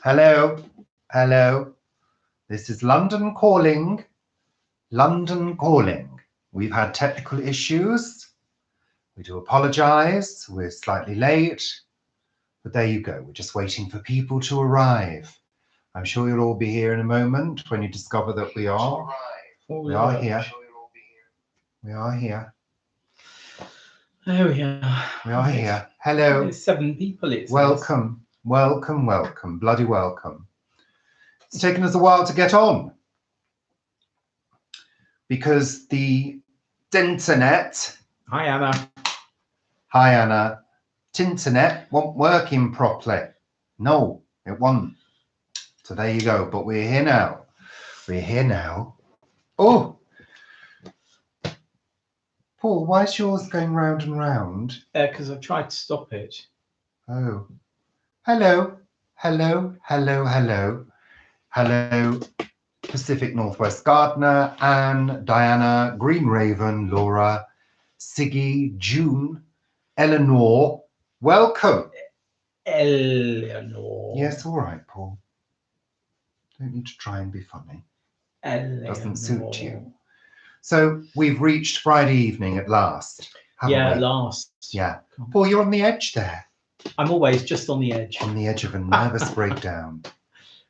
Hello, hello. This is London calling. London calling. We've had technical issues. We do apologise. We're slightly late. But there you go. We're just waiting for people to arrive. I'm sure you'll all be here in a moment when you discover that we are. We are here. We are here. There we are. We are here. Hello. There's 7 people. It's welcome, welcome, welcome. Bloody welcome. It's taken us a while to get on because the internet. Hi, Anna. Hi, Anna. Tinternet wasn't working properly. No, it wasn't. So there you go. But we're here now. We're here now. Oh, Paul, why is yours going round and round? Because I've tried to stop it. Oh. Hello. Hello. Hello. Hello. Hello. Pacific Northwest Gardener, Anne, Diana, Green Raven, Laura, Siggy, June, Eleanor. Welcome. Eleanor. Yes, all right, Paul. Don't need to try and be funny. Eleanor. Doesn't suit you. So we've reached Friday evening at last. Yeah, we? at last. Yeah. Paul, you're on the edge there. I'm always just on the edge. On the edge of a nervous breakdown.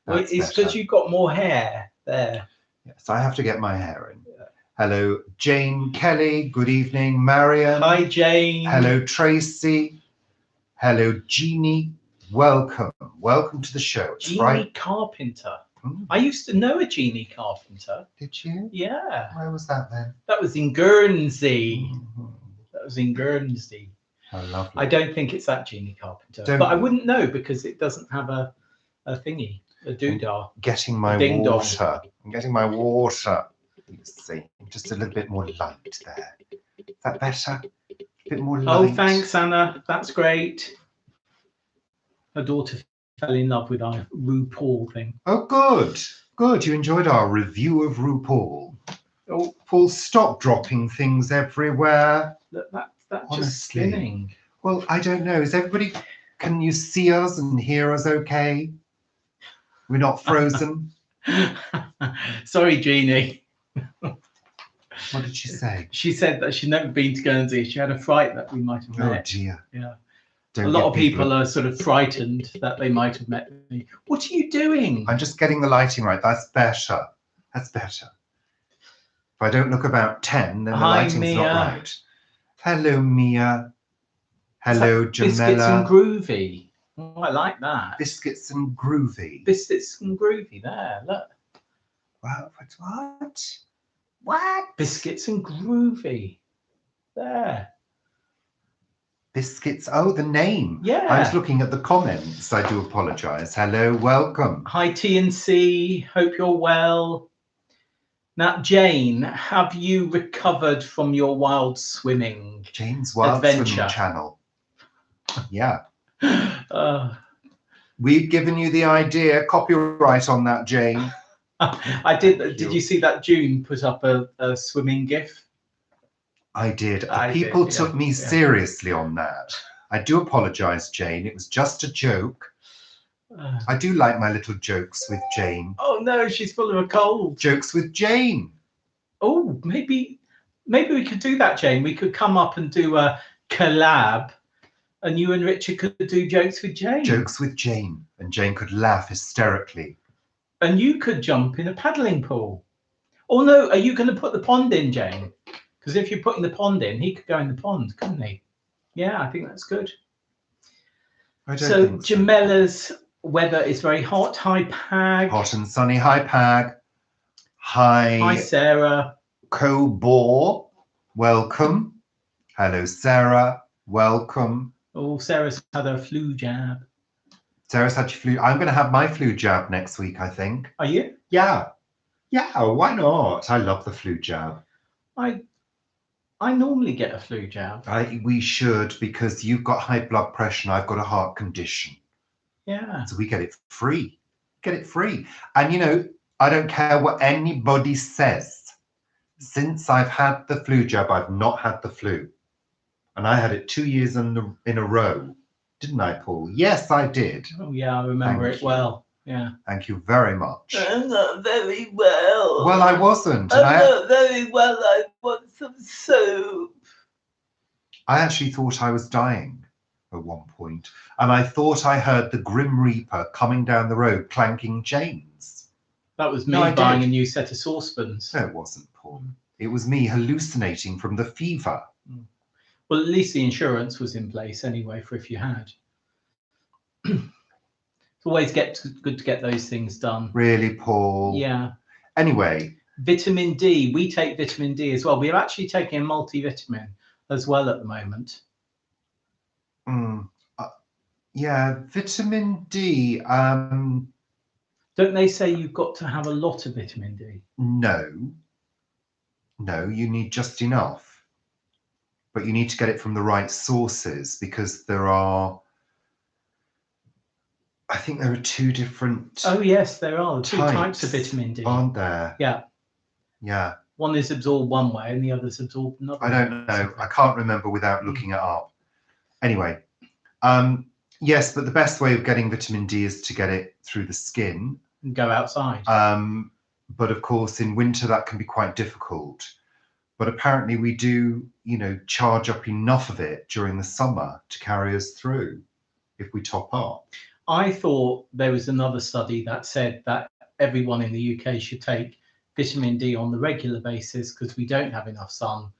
Well, it's because you've got more hair there. Yes, I have to get my hair in. Yeah. Hello, Jane Kelly. Good evening, Marion. Hi, Jane. Hello, Tracy. Hello, Jeannie. Welcome. Welcome to the show. It's Jeannie Carpenter. I used to know a Jeannie Carpenter. Did you? Yeah. Where was that then? That was in Guernsey. That was in Guernsey. How lovely. I don't think it's that Jeannie Carpenter. But I wouldn't know because it doesn't have a thingy, a doodah. Getting my water. I'm getting my water. Let's see. Just a little bit more light there. Is that better? A bit more light. Oh, thanks, Anna. That's great. Her daughter fell in love with our RuPaul thing. Oh, good. Good. You enjoyed our review of RuPaul. Oh, Paul, stop dropping things everywhere. That's just spinning. Well, I don't know. Is everybody... Can you see us and hear us okay? We're not frozen? Sorry, Jeannie. What did she say? She said that she'd never been to Guernsey. She had a fright that we might have met. Oh, dear. Yeah. A lot of people are sort of frightened that they might have met me. What are you doing? I'm just getting the lighting right. That's better. That's better. If I don't look about 10, then the lighting's Mia. not right. Hello, Mia. Hello, Jamela. Biscuits and Groovy. Oh, I like that. Biscuits and Groovy. Biscuits and Groovy. There, look. What? What? Biscuits and Groovy. There. Biscuits. Oh, the name. Yeah. I was looking at the comments. I do apologise. Hello, welcome. Hi, TNC. Hope you're well. Now, Jane, have you recovered from your wild swimming? Jane's Wild Swimming channel. Yeah. We've given you the idea. Copyright on that, Jane. I did. Did you see that June put up a swimming gif? I did. People took me seriously on that. I do apologise, Jane. It was just a joke. I do like my little jokes with Jane. Oh no, she's full of a cold. Jokes with Jane. Oh, maybe we could do that, Jane. We could come up and do a collab, and you and Richard could do jokes with Jane. Jokes with Jane, and Jane could laugh hysterically. And you could jump in a paddling pool. Oh no, are you going to put the pond in, Jane? Because if you're putting the pond in, he could go in the pond, couldn't he? Yeah, I think that's good. So Jamela's weather is very hot. Hi, Pag. Hot and sunny. Hi, Pag. Hi, Sarah. Cobor. Welcome. Hello, Sarah. Welcome. Oh, Sarah's had her flu jab. Sarah's had your flu. I'm going to have my flu jab next week, I think. Are you? Yeah. Yeah, why not? I love the flu jab. I normally get a flu jab. We should, because you've got high blood pressure and I've got a heart condition. Yeah. So we get it free. Get it free. And, you know, I don't care what anybody says. Since I've had the flu jab, I've not had the flu. And I had it 2 years in a row. Didn't I, Paul? Yes, I did. Oh, yeah, I remember it well. Yeah. Thank you very much. I'm not very well. Well, I wasn't. I'm And not very well. I want some soup. I actually thought I was dying at one point, and I thought I heard the Grim Reaper coming down the road clanking chains. That was me No, I buying did. a new set of saucepans. No, it wasn't, Paul. It was me hallucinating from the fever. Well, at least the insurance was in place anyway for if you had. It's always good to get those things done. Really, Paul? Yeah. Anyway. Vitamin D. We take vitamin D as well. We're actually taking a multivitamin as well at the moment. Yeah, vitamin D. Don't they say you've got to have a lot of vitamin D? No, you need just enough. But you need to get it from the right sources, because there are, I think there are two different. Oh yes, there are two types of vitamin D, aren't there? Yeah. Yeah. One is absorbed one way and the other is absorbed another. I don't know. I can't remember without looking it up. Anyway, yes, but the best way of getting vitamin D is to get it through the skin. And go outside. But of course, in winter that can be quite difficult. But apparently we do, charge up enough of it during the summer to carry us through if we top up. I thought there was another study that said that everyone in the UK should take vitamin D on the regular basis because we don't have enough sun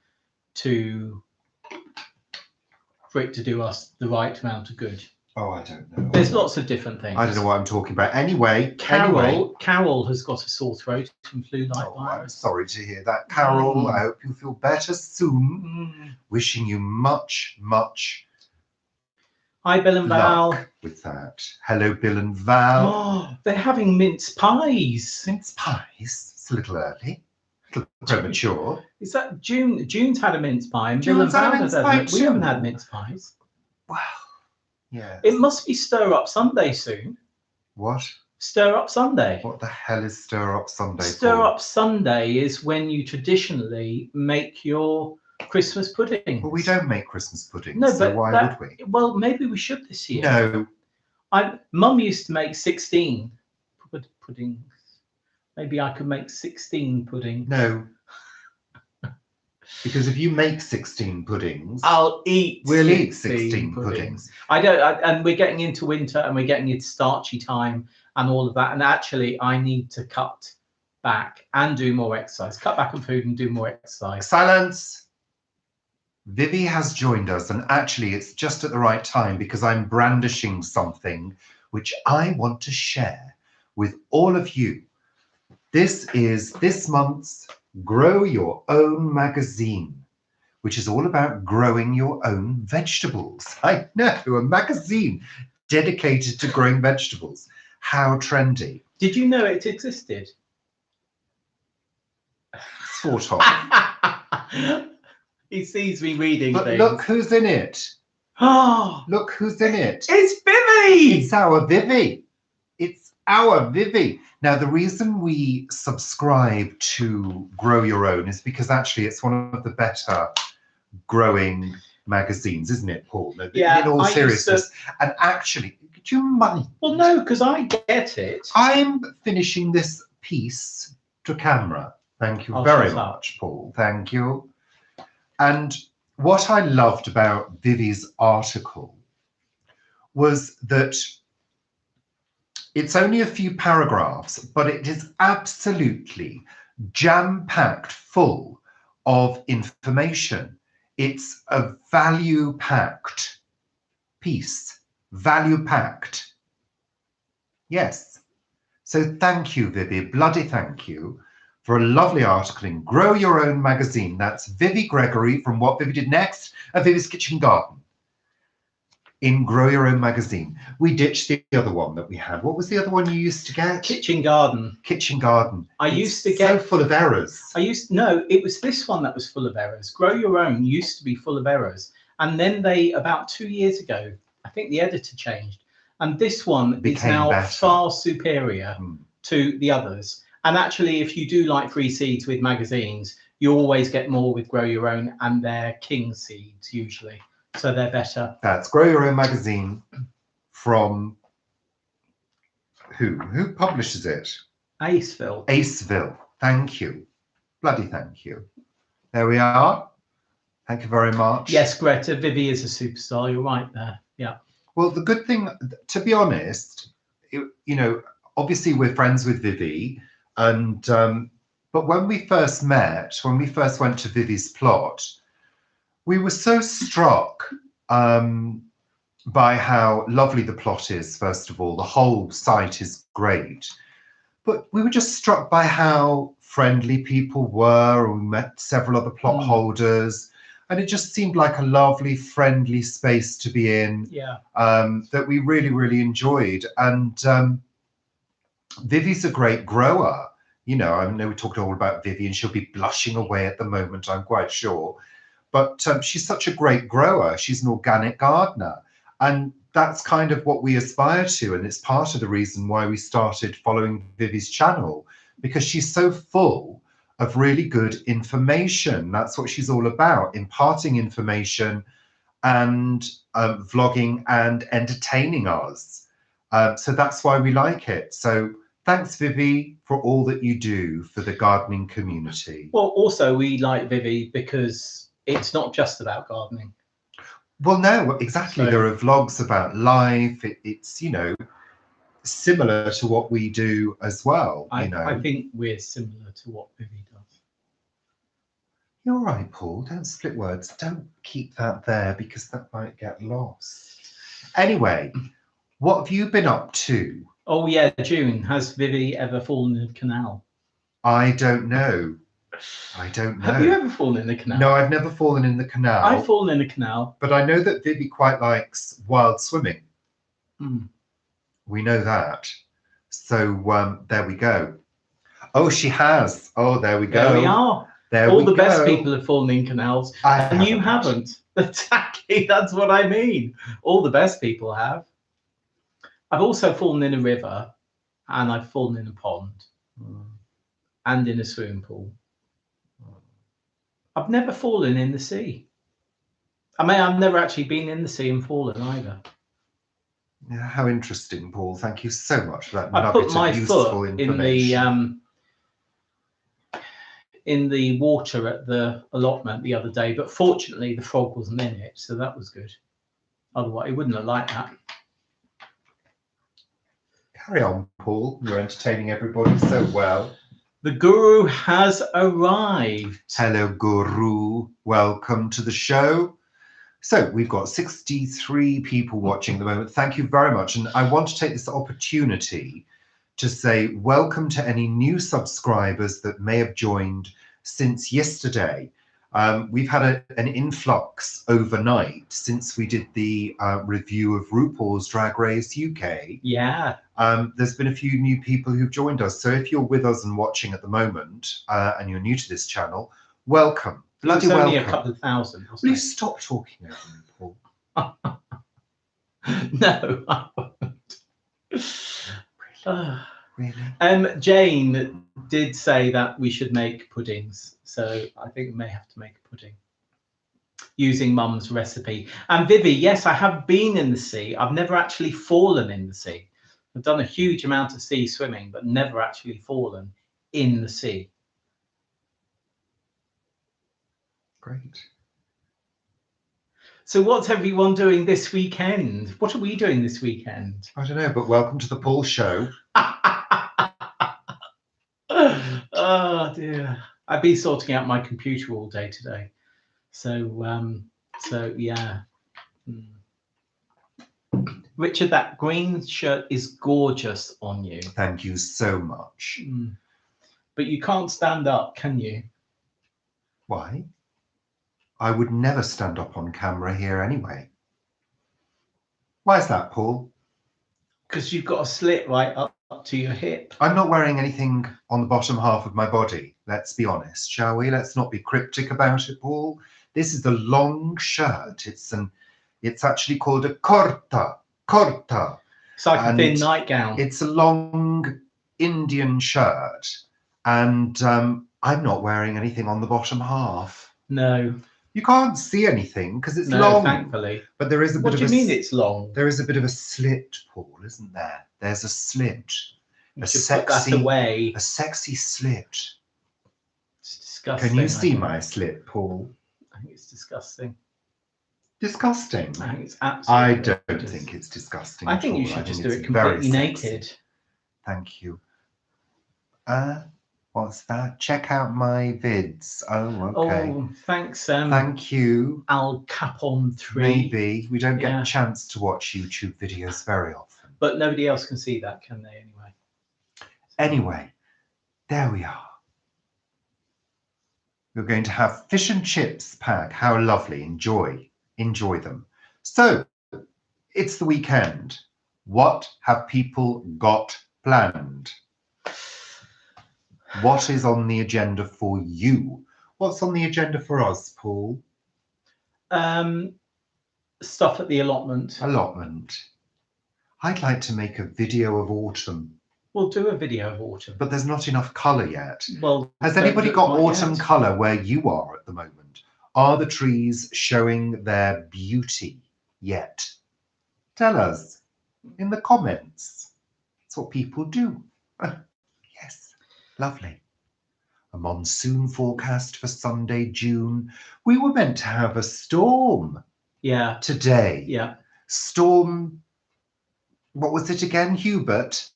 for it to do us the right amount of good. Oh, I don't know. There's lots of different things. I don't know what I'm talking about. Anyway, Carol has got a sore throat and flu-like virus. I'm sorry to hear that, Carol. I hope you feel better soon. Wishing you much, much Hi, Bill and Val. luck with that. Hello, Bill and Val. Oh, they're having mince pies. Mince pies? It's a little early. A little premature. Is that June? June's had a mince pie, and June's Bill and Val had a mince has pie had. We haven't too. had mince pies. Wow. Yeah. It must be Stir Up Sunday soon. What? Stir Up Sunday. What the hell is Stir Up Sunday? Stir Paul? Up Sunday is when you traditionally make your Christmas pudding. Well, we don't make Christmas puddings, No, so but why would we? Well, maybe we should this year. No. Mum used to make 16 puddings. Maybe I could make 16 puddings. No. Because if you make 16 puddings, I'll eat. We'll eat 16 puddings. And we're getting into winter, and we're getting into starchy time, and all of that. And actually, I need to cut back and do more exercise. Cut back on food and do more exercise. Silence. Vivi has joined us, and actually, it's just at the right time because I'm brandishing something which I want to share with all of you. This is this month's Grow Your Own magazine, which is all about growing your own vegetables. I know, a magazine dedicated to growing vegetables. How trendy. Did you know it existed? Sort of. He sees me reading But things. look who's in it. Oh, Look who's in it. it's Vivi! It's our Vivi. It's our Vivi. Now, the reason we subscribe to Grow Your Own is because actually it's one of the better growing magazines, isn't it, Paul? Yeah, in all seriousness. And actually, do you mind? Well, no, because I get it. I'm finishing this piece to camera. Thank you I'll very shut up. much, Paul. Thank you. And what I loved about Vivi's article was that it's only a few paragraphs, but it is absolutely jam-packed full of information. It's a value-packed piece. Value-packed. Yes. So thank you, Vivi. Bloody thank you for a lovely article in Grow Your Own magazine. That's Vivi Gregory from What Vivi Did Next at Vivi's Kitchen Garden. In Grow Your Own magazine. We ditched the other one that we had. What was the other one you used to get? Kitchen Garden. Kitchen Garden. I used to get. So full of errors. No, it was this one that was full of errors. Grow Your Own used to be full of errors. And then about 2 years ago, I think the editor changed. And this one is now better. Far superior to the others. And actually, if you do like free seeds with magazines, you always get more with Grow Your Own, and they're king seeds usually. So they're better. That's Grow Your Own magazine from Who publishes it? Aceville. Aceville. Thank you. Bloody thank you. There we are. Thank you very much. Yes, Greta, Vivi is a superstar. You're right there. Yeah. Well, the good thing, to be honest, you know, obviously we're friends with Vivi, and but when we first met, when we first went to Vivi's plot, we were so struck by how lovely the plot is. First of all, the whole site is great, but we were just struck by how friendly people were. We met several other plot holders. And it just seemed like a lovely, friendly space to be in. Yeah. That we really, really enjoyed. And Vivi's a great grower. You know, I know we talked all about Vivi, and she'll be blushing away at the moment, I'm quite sure. But she's such a great grower. She's an organic gardener. And that's kind of what we aspire to. And it's part of the reason why we started following Vivi's channel, because she's so full of really good information. That's what she's all about, imparting information and vlogging and entertaining us. So that's why we like it. So thanks, Vivi, for all that you do for the gardening community. Well, also we like Vivi because it's not just about gardening. Well, no, exactly. So, there are vlogs about life. It's, you know, similar to what we do as well. I know, think we're similar to what Vivi does. You're right, Paul. Don't split words. Don't keep that there because that might get lost. Anyway, what have you been up to? Oh yeah, June. Has Vivi ever fallen in a canal? I don't know. I don't know. Have you ever fallen in a canal? No, I've never fallen in the canal. I've fallen in a canal. But I know that Vivi quite likes wild swimming. Mm. We know that. So there we go. Oh, she has. Oh, there we go. There we are. All the best people have fallen in canals, and you haven't. Exactly. That's what I mean. All the best people have. I've also fallen in a river, and I've fallen in a pond, and in a swimming pool. I've never fallen in the sea. I mean, I've never actually been in the sea and fallen either. Yeah, how interesting, Paul. Thank you so much for that I nugget put my of useful foot information. in the water at the allotment the other day, but fortunately the frog wasn't in it, so that was good. Otherwise, it wouldn't have liked that. Carry on, Paul. You're entertaining everybody so well. The guru has arrived. Hello, Guru. Welcome to the show. So we've got 63 people watching at the moment. Thank you very much. And I want to take this opportunity to say welcome to any new subscribers that may have joined since yesterday. We've had an influx overnight since we did the review of RuPaul's Drag Race UK. Yeah. There's been a few new people who've joined us. So if you're with us and watching at the moment and you're new to this channel, welcome. Bloody welcome. Only a couple of thousand. Will you stop talking over me, Paul? No, I won't. Really? Jane did say that we should make puddings, so I think we may have to make a pudding using Mum's recipe. And Vivi, yes, I have been in the sea. I've never actually fallen in the sea. I've done a huge amount of sea swimming, but never actually fallen in the sea. Great. So what's everyone doing this weekend? What are we doing this weekend? I don't know, but welcome to the Paul Show. Oh dear. I've been sorting out my computer all day today. So yeah. Richard, that green shirt is gorgeous on you. Thank you so much. But you can't stand up, can you? Why? I would never stand up on camera here anyway. Why is that, Paul? Because you've got a slit right up to your hip. I'm not wearing anything on the bottom half of my body. Let's be honest, shall we? Let's not be cryptic about it, Paul. This is a long shirt. It's actually called a corta. It's like a thin nightgown. It's a long Indian shirt, and I'm not wearing anything on the bottom half. No. You can't see anything because it's No, long. thankfully. But there is a What bit do of you a. mean it's long? There is a bit of a slit, Paul, isn't there? There's a slit. You A should put that sexy, away. a sexy slit. It's disgusting. Can you I see think. my slit, Paul? I think it's disgusting. Disgusting. I think it's absolutely. I don't horrendous. think it's disgusting. I at think you all. should I just think do it's it very completely sexy. naked. Thank you. What's that? Check out my vids. Oh, okay. Oh, thanks. Thank you. Al Capone 3. Maybe we don't get Yeah. a chance to watch YouTube videos very often. But nobody else can see that, can they? Anyway. Anyway, there we are. We're going to have fish and chips pack. How lovely. Enjoy them. So, it's the weekend. What have people got planned? What is on the agenda for you? What's on the agenda for us, Paul? Stuff at the allotment. Allotment. I'd like to make a video of autumn. We'll do a video of autumn. But there's not enough colour yet. Well, has anybody got autumn colour where you are at the moment? Are the trees showing their beauty yet? Tell us in the comments. That's what people do. Yes, lovely. A monsoon forecast for Sunday, June. We were meant to have a storm. Yeah. Today. Yeah. Storm. What was it again? Hubert?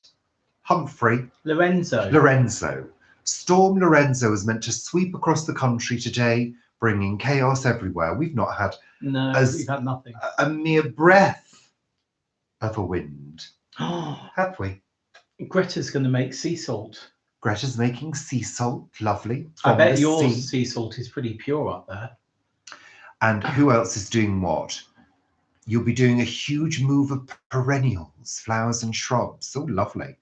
Humphrey? Lorenzo. Storm Lorenzo is meant to sweep across the country today, bringing chaos everywhere. We've not had we've had nothing. A mere breath of a wind. Have we? Greta's going to make sea salt. Greta's making sea salt. Lovely. I bet your sea salt is pretty pure up there. And who else is doing what? You'll be doing a huge move of perennials, flowers and shrubs. So lovely.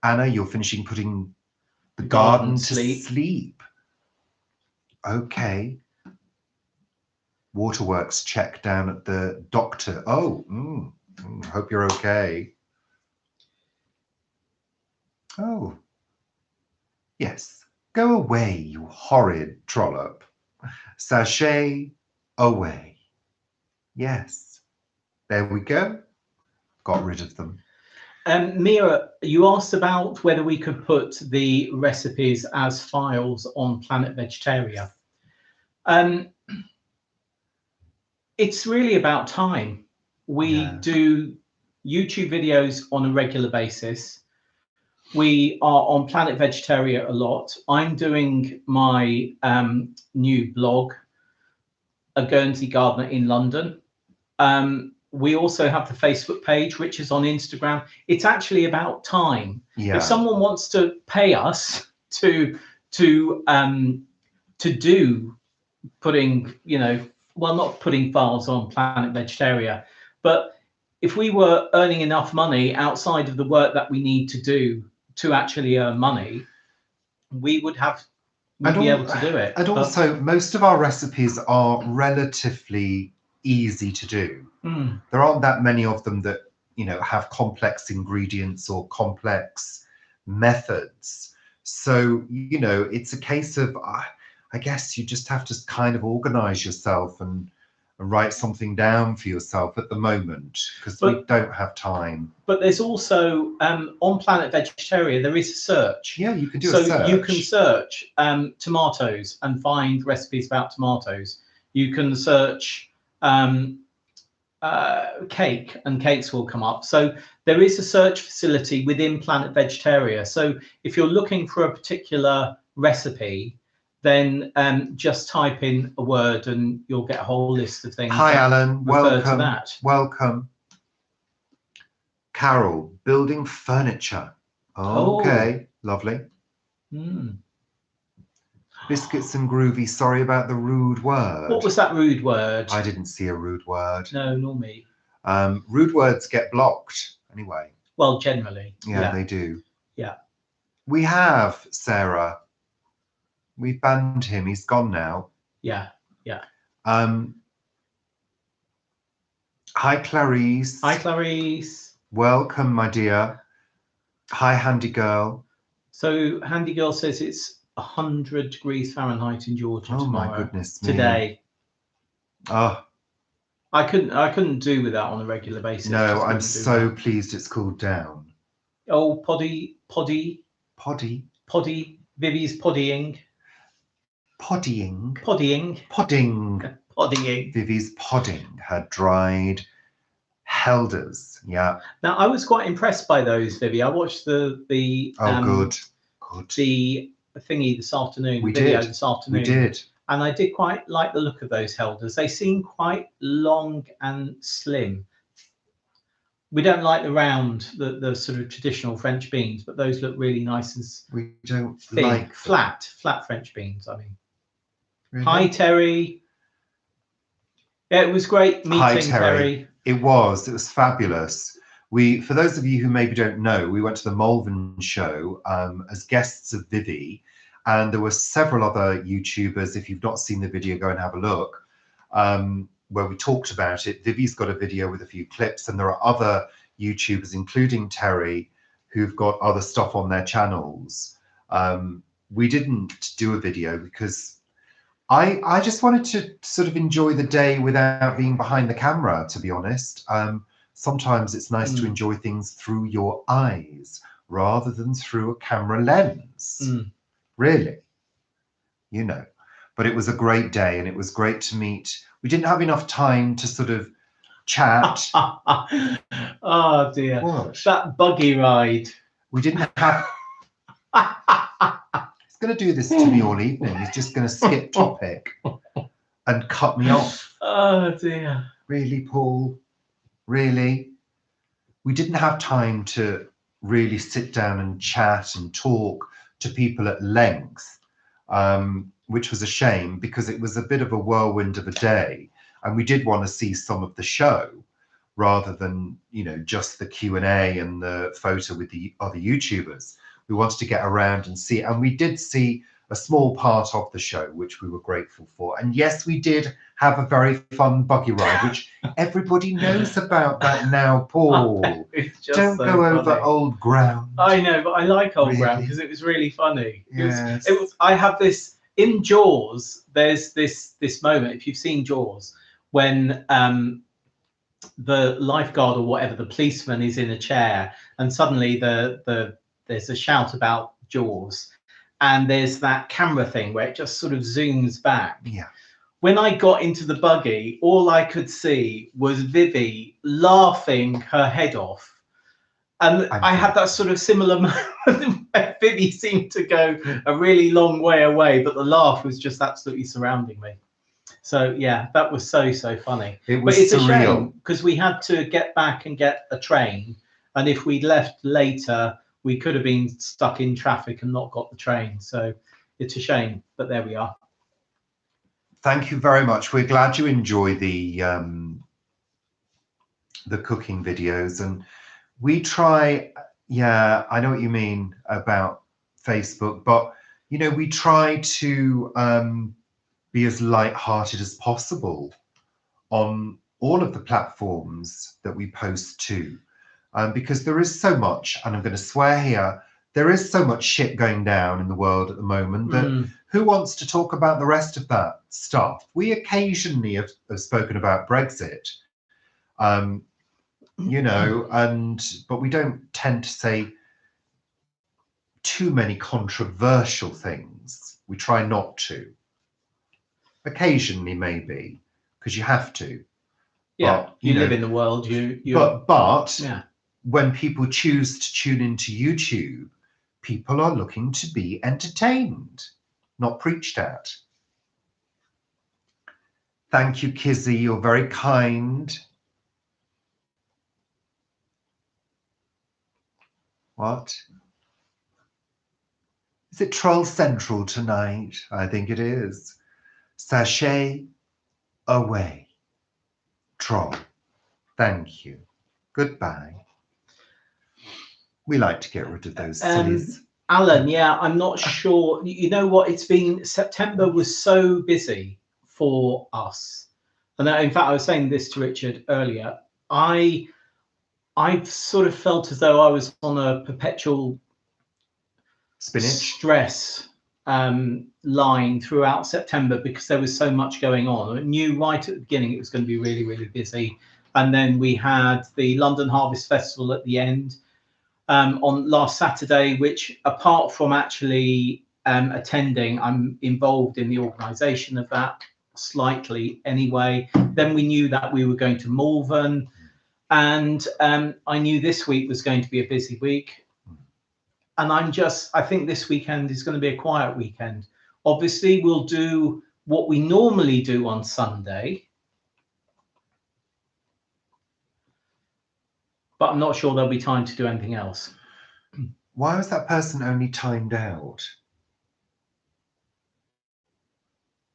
Anna, you're finishing putting the garden to sleep. Okay. Waterworks check down at the doctor. Oh, hope you're okay. Oh. Yes. Go away, you horrid trollop. Sachet away. Yes. There we go. Got rid of them. Mira, you asked about whether we could put the recipes as files on Planet Vegetaria. It's really about time. We do YouTube videos on a regular basis. We are on Planet Vegetaria a lot. I'm doing my new blog, A Guernsey Gardener in London. We also have the Facebook page, which is on Instagram. It's actually about time. Yeah. If someone wants to pay us to do putting, well, not putting files on Planet Vegetaria, but if we were earning enough money outside of the work that we need to do to actually earn money, we'd be able to do it. And also, most of our recipes are relatively easy to do. There aren't that many of them that have complex ingredients or complex methods. So it's a case of I guess you just have to kind of organize yourself and write something down for yourself at the moment, because we don't have time. But there's also on Planet Vegetaria there is a search. Yeah, you can do a search. So you can search tomatoes and find recipes about tomatoes. You can search cake, and cakes will come up. So there is a search facility within Planet Vegetaria. So if you're looking for a particular recipe, then just type in a word and you'll get a whole list of things. Hi, Alan. Welcome. To that. Welcome. Carol, building furniture. Okay, lovely. Biscuits and groovy. Sorry about the rude word. What was that rude word? I didn't see a rude word. No, nor me. Rude words get blocked anyway. Well, generally. Yeah, they do. Yeah. We have Sarah. We banned him. He's gone now. Yeah, yeah. Hi, Clarice. Hi, Clarice. Welcome, my dear. Hi, Handy Girl. So, Handy Girl says it's 100 degrees Fahrenheit in Georgia tomorrow. Oh, my goodness me. Today. Oh, I couldn't do with that on a regular basis. no, Just I'm couldn't do so that. pleased it's cooled down. Oh, poddy, Vivi's poddying. Poddying. Poddying. Vivi's podding her dried helders. Yeah. Now I was quite impressed by those, Vivi. I watched the Good. the thingy this afternoon, We the video did. this afternoon. We did. And I did quite like the look of those helders. They seem quite long and slim. We don't like the round, the sort of traditional French beans, but those look really nice and We don't thin, like flat French beans. I mean, really? Hi Terry. Yeah, it was great meeting Hi, Terry. Terry. It was fabulous. For those of you who maybe don't know, we went to the Malvern show as guests of Vivi, and there were several other YouTubers. If you've not seen the video, go and have a look, where we talked about it. Vivi's got a video with a few clips, and there are other YouTubers, including Terry, who've got other stuff on their channels. We didn't do a video because I just wanted to sort of enjoy the day without being behind the camera, to be honest. Sometimes it's nice to enjoy things through your eyes rather than through a camera lens. Really, you know. But it was a great day, and it was great to meet. We didn't have enough time to sort of chat. Oh dear. What? That buggy ride. We didn't have. He's going to do this to me all evening. He's just going to skip topic and cut me off. Oh dear. Really, Paul? Really? We didn't have time to really sit down and chat and talk to people at length, which was a shame because it was a bit of a whirlwind of a day, and we did want to see some of the show rather than, you know, just the Q&A and the photo with the other YouTubers. We wanted to get around and see, and we did see a small part of the show, which we were grateful for. And yes, we did have a very fun buggy ride, which everybody knows about that now, Paul. Don't so go over funny. old ground. I know, but I like old Really? ground because it was really funny. Yes. It was. I have this in Jaws. There's this moment. If you've seen Jaws, when the lifeguard or whatever, the policeman is in a chair, and suddenly there's a shout about Jaws, and there's that camera thing where it just sort of zooms back. Yeah. When I got into the buggy, all I could see was Vivi laughing her head off. And I had that sort of similar moment where Vivi seemed to go a really long way away, but the laugh was just absolutely surrounding me. So yeah, that was so funny. It was but it's surreal. a shame because we had to get back and get a train, and if we'd left later, we could have been stuck in traffic and not got the train. So it's a shame, but there we are. Thank you very much. We're glad you enjoy the cooking videos, and we try. Yeah, I know what you mean about Facebook, but you know, we try to be as light-hearted as possible on all of the platforms that we post to, because there is so much, and I'm going to swear here, there is so much shit going down in the world at the moment that who wants to talk about the rest of that stuff? We occasionally have spoken about Brexit, you know, but we don't tend to say too many controversial things. We try not to. Occasionally, maybe, because you have to. Yeah, but, you know, live in the world. But yeah. When people choose to tune into YouTube, people are looking to be entertained, not preached at. Thank you, Kizzy. You're very kind. What? Is it Troll Central tonight? I think it is. Sachet away. Troll. Thank you. Goodbye. We like to get rid of those sillies. Alan, yeah, I'm not sure. You know what? It's been, September was so busy for us. And in fact, I was saying this to Richard earlier. I sort of felt as though I was on a perpetual spinach stress line throughout September because there was so much going on. I knew right at the beginning it was going to be really, really busy. And then we had the London Harvest Festival at the end on last Saturday, which apart from actually attending, I'm involved in the organisation of that slightly anyway. Then we knew that we were going to Malvern, and I knew this week was going to be a busy week. And I think this weekend is going to be a quiet weekend. Obviously, we'll do what we normally do on Sunday, but I'm not sure there'll be time to do anything else. Why was that person only timed out?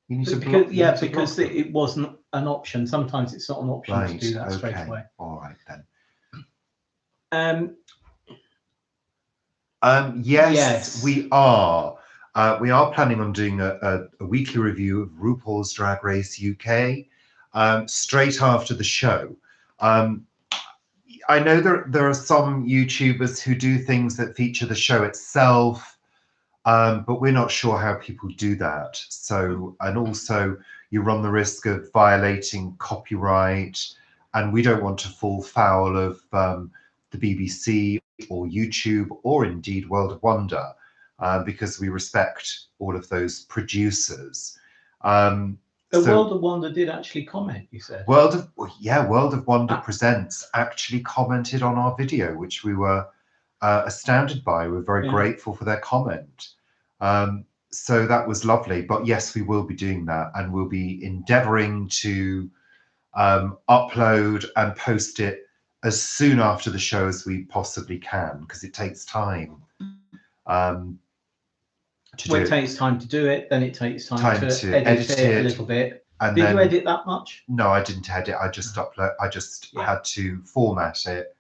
You need to block, because it wasn't an option. Sometimes it's not an option to do that straight away. All right then. Yes, Yes. we are. We are planning on doing a weekly review of RuPaul's Drag Race UK straight after the show. I know there are some YouTubers who do things that feature the show itself, but we're not sure how people do that. So, and also you run the risk of violating copyright, and we don't want to fall foul of the BBC or YouTube or indeed World of Wonder, because we respect all of those producers. World of Wonder did actually comment, you said? World of Wonder Presents actually commented on our video, which we were astounded by. We're very grateful for their comment. So that was lovely. But yes, we will be doing that, and we'll be endeavouring to upload and post it as soon after the show as we possibly can, because it takes time. It takes time to do it, then it takes time to edit it a little bit. And did you edit that much? No, I didn't edit. I just had to format it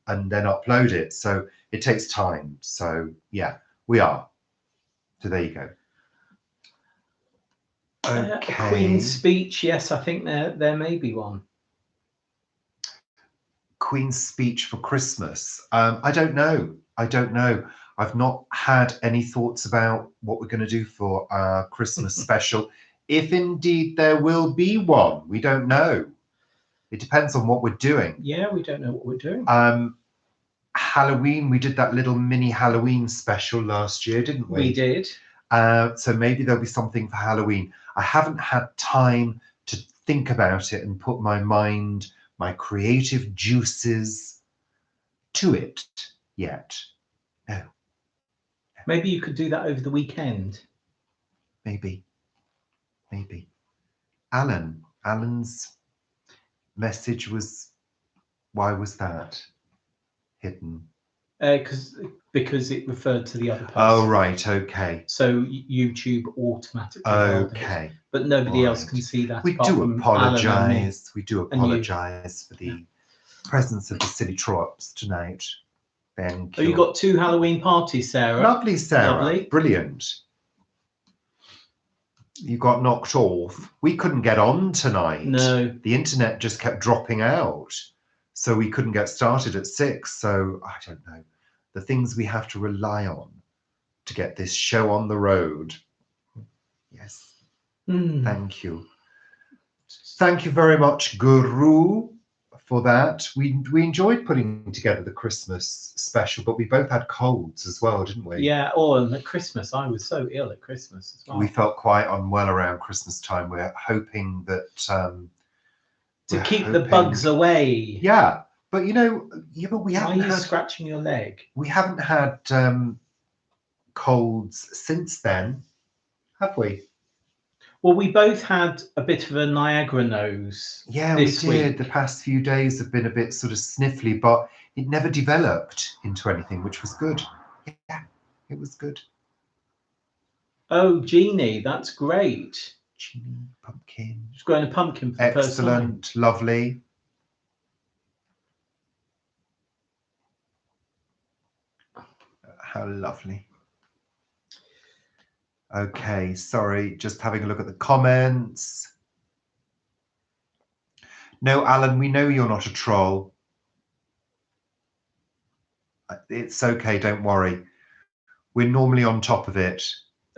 and then upload it. So it takes time. So yeah, we are. So there you go. Okay. Queen's speech, yes, I think there may be one. Queen's speech for Christmas. I don't know. I've not had any thoughts about what we're going to do for our Christmas special. If indeed there will be one, we don't know. It depends on what we're doing. Yeah, we don't know what we're doing. Halloween, we did that little mini Halloween special last year, didn't we? We did. So maybe there'll be something for Halloween. I haven't had time to think about it and put my creative juices to it yet. No. Maybe you could do that over the weekend. Maybe. Alan's message was, why was that hidden? Because it referred to the other person. Oh, right, okay. So YouTube automatically. Okay. But nobody else can see that. We do apologise. We do apologise for the presence of the silly tropes tonight. Thank you. Oh, you got 2 Halloween parties, Sarah. Lovely, Sarah. Lovely. Brilliant. You got knocked off. We couldn't get on tonight. No. The internet just kept dropping out. So we couldn't get started at 6. So I don't know. The things we have to rely on to get this show on the road. Yes. Thank you. Thank you very much, Guru, for that. We enjoyed putting together the Christmas special, but we both had colds as well, didn't we? Yeah, and at Christmas, I was so ill at Christmas as well. We felt quite unwell around Christmas time. We're hoping that to keep the bugs away. Yeah, but we haven't. Why are you scratching your leg? We haven't had colds since then, have we? Well, we both had a bit of a Niagara nose. Yeah, we did. The past few days have been a bit sort of sniffly, but it never developed into anything, which was good. Yeah, it was good. Oh, Jeannie, that's great. Jeannie, pumpkin. She's growing a pumpkin for the first time. Excellent, lovely. How lovely. Okay, sorry, just having a look at the comments. No, Alan, we know you're not a troll. It's okay, don't worry. We're normally on top of it.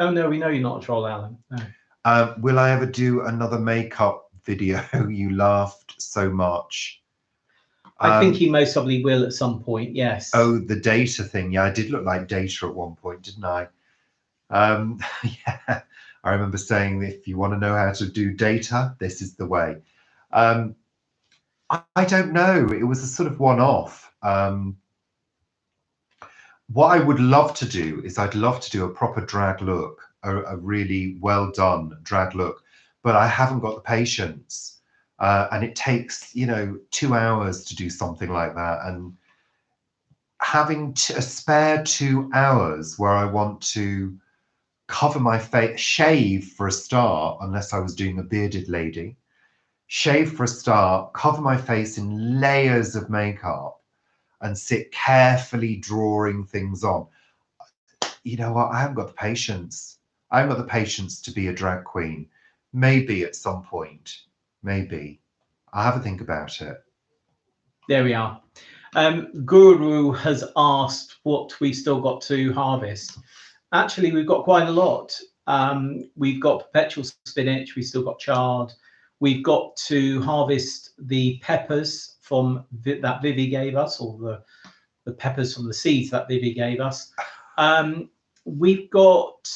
Oh no, we know you're not a troll, Alan. No. Will I ever do another makeup video? You laughed so much. I think he most probably will at some point. Yes. Oh, the data thing. Yeah, I did look like data at one point, didn't I? Yeah, I remember saying if you want to know how to do data, this is the way. I don't know. It was a sort of one-off. What I would love to do is I'd love to do a proper drag look, a really well done drag look, but I haven't got the patience. And it takes, 2 hours to do something like that. And having a spare 2 hours where I want to cover my face, shave for a start, unless I was doing a bearded lady, shave for a start, cover my face in layers of makeup and sit carefully drawing things on. You know what? I haven't got the patience. I haven't got the patience to be a drag queen. Maybe at some point. Maybe. I'll have a think about it. There we are. Guru has asked what we've still got to harvest. Actually, we've got quite a lot. We've got perpetual spinach. We've still got chard. We've got to harvest the peppers from that Vivi gave us, or the peppers from the seeds that Vivi gave us. We've got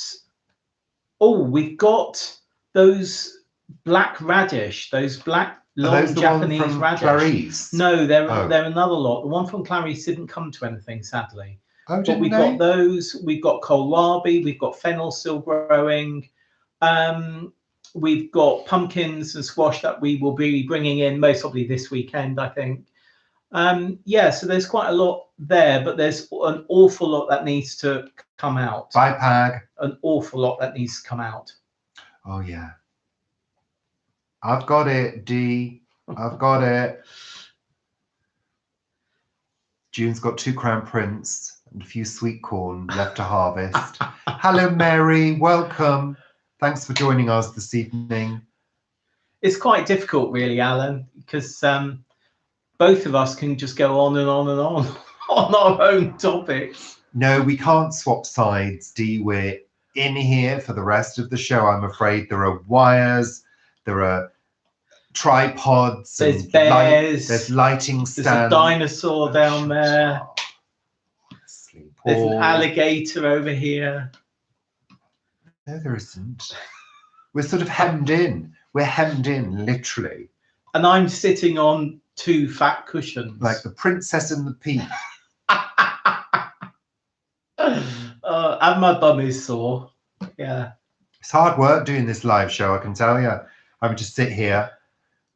those black radish, those black long Japanese radish. Clarice? No, they're another lot. The one from Clarice didn't come to anything, sadly. Oh, but we've got those. We've got kohlrabi. We've got fennel still growing. We've got pumpkins and squash that we will be bringing in most probably this weekend, I think. Yeah, so there's quite a lot there, but there's an awful lot that needs to come out. Bye, Pag. An awful lot that needs to come out. Oh, yeah. I've got it, D. I've got it. June's got 2 crown prints and a few sweet corn left to harvest. Hello, Mary. Welcome. Thanks for joining us this evening. It's quite difficult, really, Alan, because both of us can just go on and on and on on our own topics. No, we can't swap sides, D. We're in here for the rest of the show. I'm afraid there are wires, there are tripods, there's bears, there's lighting stands. There's a dinosaur down there. There's an alligator over here. No, there isn't. We're sort of hemmed in. We're hemmed in, literally. And I'm sitting on 2 fat cushions. Like the Princess and the Pea. And my bum is sore. Yeah. It's hard work doing this live show, I can tell you. Having to sit here,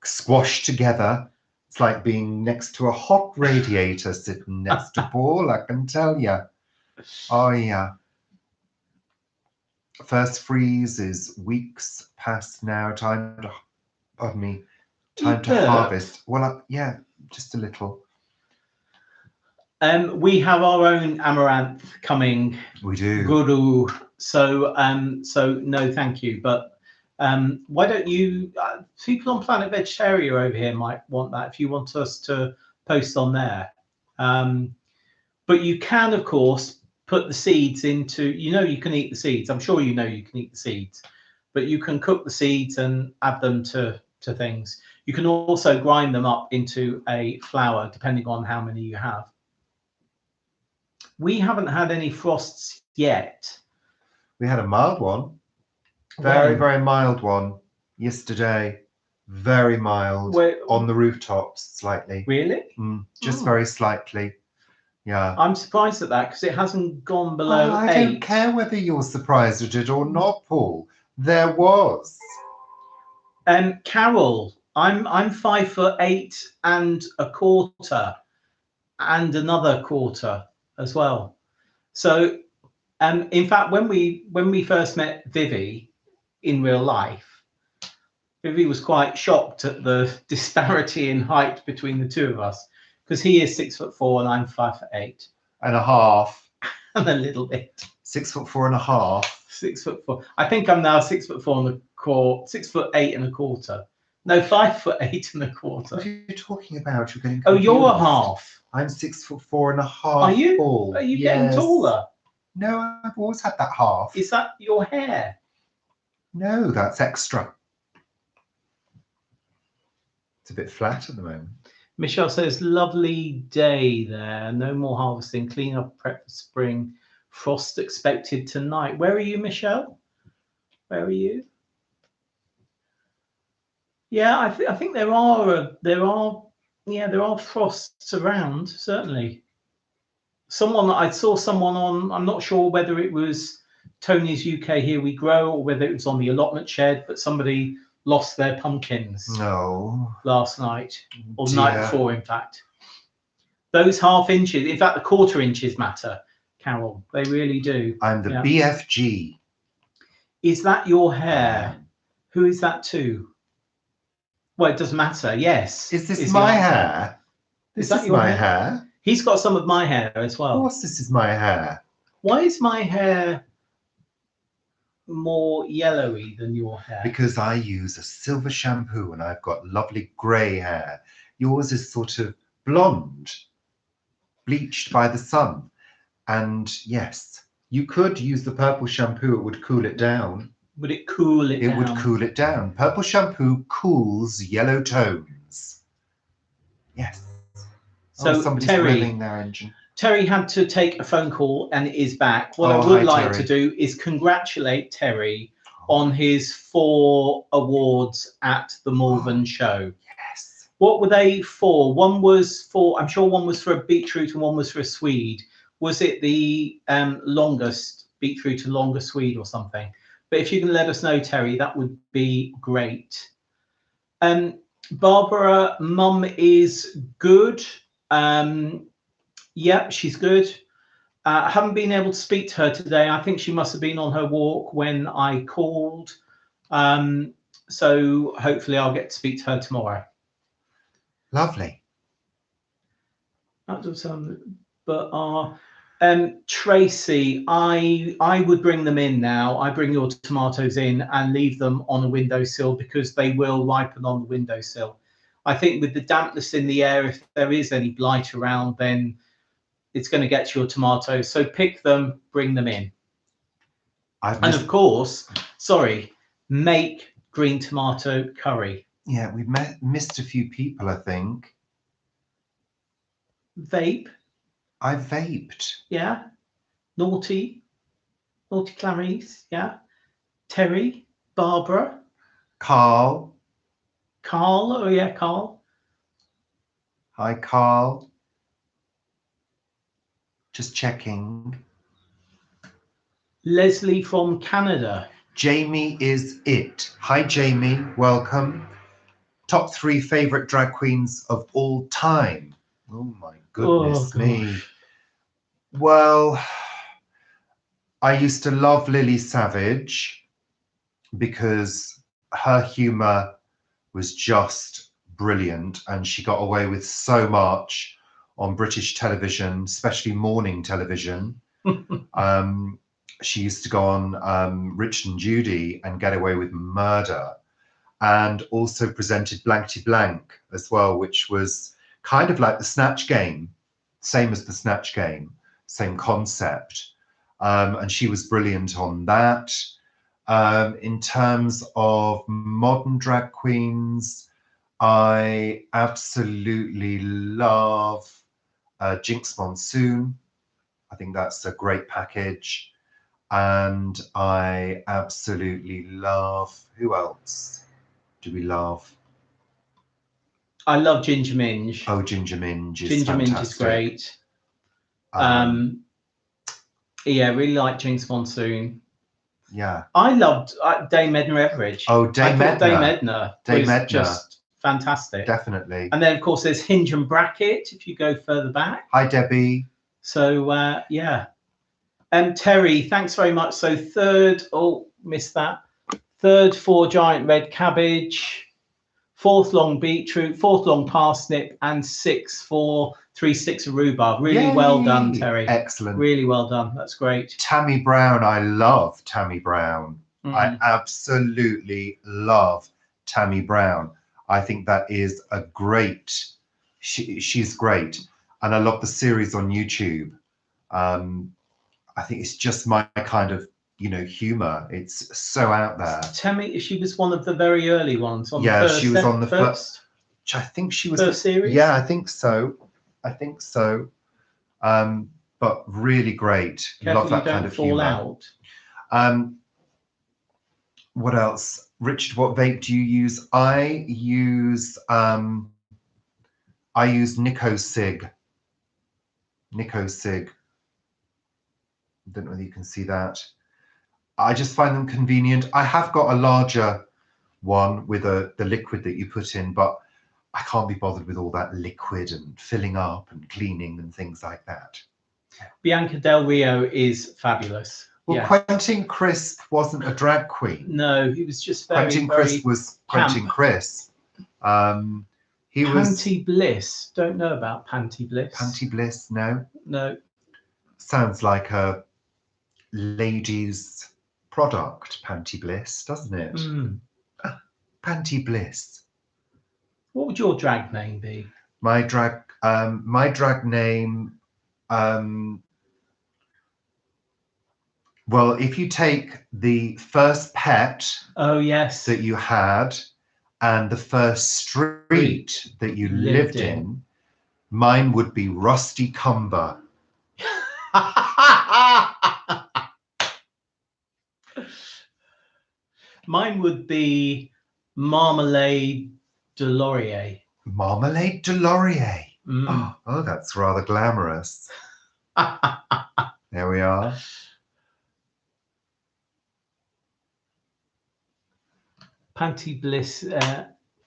squashed together. It's like being next to a hot radiator sitting next to Paul, I can tell you. Oh, yeah. First freeze is weeks past now. Time to harvest. Well, yeah, just a little. We have our own amaranth coming. We do. Guru. So no, thank you. But why don't you? People on Planet Vegetaria over here might want that if you want us to post on there. But you can, of course, put the seeds into. You can eat the seeds. I'm sure you can eat the seeds, but you can cook the seeds and add them to things. You can also grind them up into a flour, depending on how many you have. We haven't had any frosts yet. We had a mild one. Very, very mild one yesterday. Very mild. On the rooftops, slightly. Really? Just very slightly. Yeah. I'm surprised at that because it hasn't gone below 8. I don't care whether you're surprised at it or not, Paul. There was. Carol, I'm 5'8" and a quarter, and another quarter as well. So, in fact, when we first met Vivi in real life, Vivi was quite shocked at the disparity in height between the 2 of us, because he is 6'4" and I'm 5'8" and a half, and a little bit. 6'4" and a half. 6'4". I think I'm now 6'4" and a quarter, 6'8" and a quarter. No, 5'8" and a quarter. What are you talking about? You're getting confused. Oh, you're a half. I'm 6'4" and a half. Are you? Tall. Are you getting taller? No, I've always had that half. Is that your hair? No, that's extra. It's a bit flat at the moment. Michelle says, lovely day there. No more harvesting. Clean up, prep for spring. Frost expected tonight. Where are you, Michelle? Where are you? Yeah, I think there are frosts around, certainly. I saw someone on, I'm not sure whether it was Tony's UK Here We Grow or whether it was on the allotment shed, but somebody lost their pumpkins last night, or the night before, in fact. Those half inches, in fact, the quarter inches matter, Carol. They really do. I'm the BFG. Is that your hair? Who is that to? Well, it doesn't matter. Yes. Is this my hair? This is my hair. He's got some of my hair as well. Of course, this is my hair. Why is my hair more yellowy than your hair? Because I use a silver shampoo and I've got lovely grey hair. Yours is sort of blonde, bleached by the sun. And yes, you could use the purple shampoo. It would cool it down. Would it cool it down? It would cool it down. Purple shampoo cools yellow tones. Yes. So somebody's Terry, revving their engine. Terry had to take a phone call and is back. What I would like to do is congratulate Terry on his 4 awards at the Malvern show. Yes. What were they for? One was for, I'm sure one was for a beetroot and one was for a Swede. Was it the longest beetroot and longer Swede or something? But if you can let us know, Terry, that would be great. Barbara, mum is good. Yeah, she's good. I haven't been able to speak to her today. I think she must have been on her walk when I called. So hopefully I'll get to speak to her tomorrow. Lovely. That does sound, but Tracy, I would bring them in now. I bring your tomatoes in and leave them on a windowsill because they will ripen on the windowsill. I think with the dampness in the air, if there is any blight around, then it's going to get to your tomatoes. So pick them, bring them in. And of course, make green tomato curry. Yeah, we've missed a few people, I think. Vape. I vaped. Yeah. Naughty Clarice. Yeah. Terry. Barbara. Carl. Oh yeah, Carl. Hi, Carl. Just checking. Leslie from Canada. Jamie is it. Hi, Jamie. Welcome. Top 3 favorite drag queens of all time. Oh my goodness me. Well, I used to love Lily Savage because her humor was just brilliant and she got away with so much on British television, especially morning television. She used to go on Richard and Judy and get away with murder, and also presented Blankety Blank as well, which was kind of like the Snatch Game, same as the Snatch Game, same concept. And she was brilliant on that. In terms of modern drag queens, I absolutely love Jinx Monsoon. I think that's a great package. And I absolutely love, who else do we love? I love Ginger Minge. Oh, Ginger Minge is Ginger fantastic. Minge is great. Yeah, really like Jinx Monsoon. Yeah. I loved Dame Edna Everage. Oh, Dame Edna. Dame Edna was just fantastic. Definitely. And then, of course, there's Hinge and Bracket, if you go further back. Hi, Debbie. So, yeah. Terry, thanks very much. So missed that. 3rd for giant red cabbage. 4th long beetroot, 4th long parsnip, and 6th for 3 sticks of rhubarb. Really well done, Terry. Excellent. Really well done. That's great. Tammy Brown. I love Tammy Brown. I absolutely love Tammy Brown. I think that is a great, she's great. And I love the series on YouTube. I I think it's just my kind of, humor. It's so out there. Tell me, if she was one of the very early ones on Yeah, the first she was on the first I think she was first series. Yeah, I think so. But really great. Careful Love that you don't kind of fall humor. out. What else? Richard, what vape do you use? I use Nico Sig. I don't know whether you can see that. I just find them convenient. I have got a larger one with the liquid that you put in, but I can't be bothered with all that liquid and filling up and cleaning and things like that. Bianca Del Rio is fabulous. Well, yes. Quentin Crisp wasn't a drag queen. No, he was just very, Quentin very Crisp was camp. Quentin Crisp. He Panty Bliss. Don't know about Panty Bliss. Panty Bliss, no. No. Sounds like a lady's product, Panty Bliss, doesn't it? Panty Bliss. What would your drag name be? My drag name. Well, if you take the first pet that you had and the first street that you lived in, mine would be Rusty Cumber. Mine would be Marmalade de Laurier. Marmalade de Laurier. Oh, that's rather glamorous. There we are. Panty Bliss.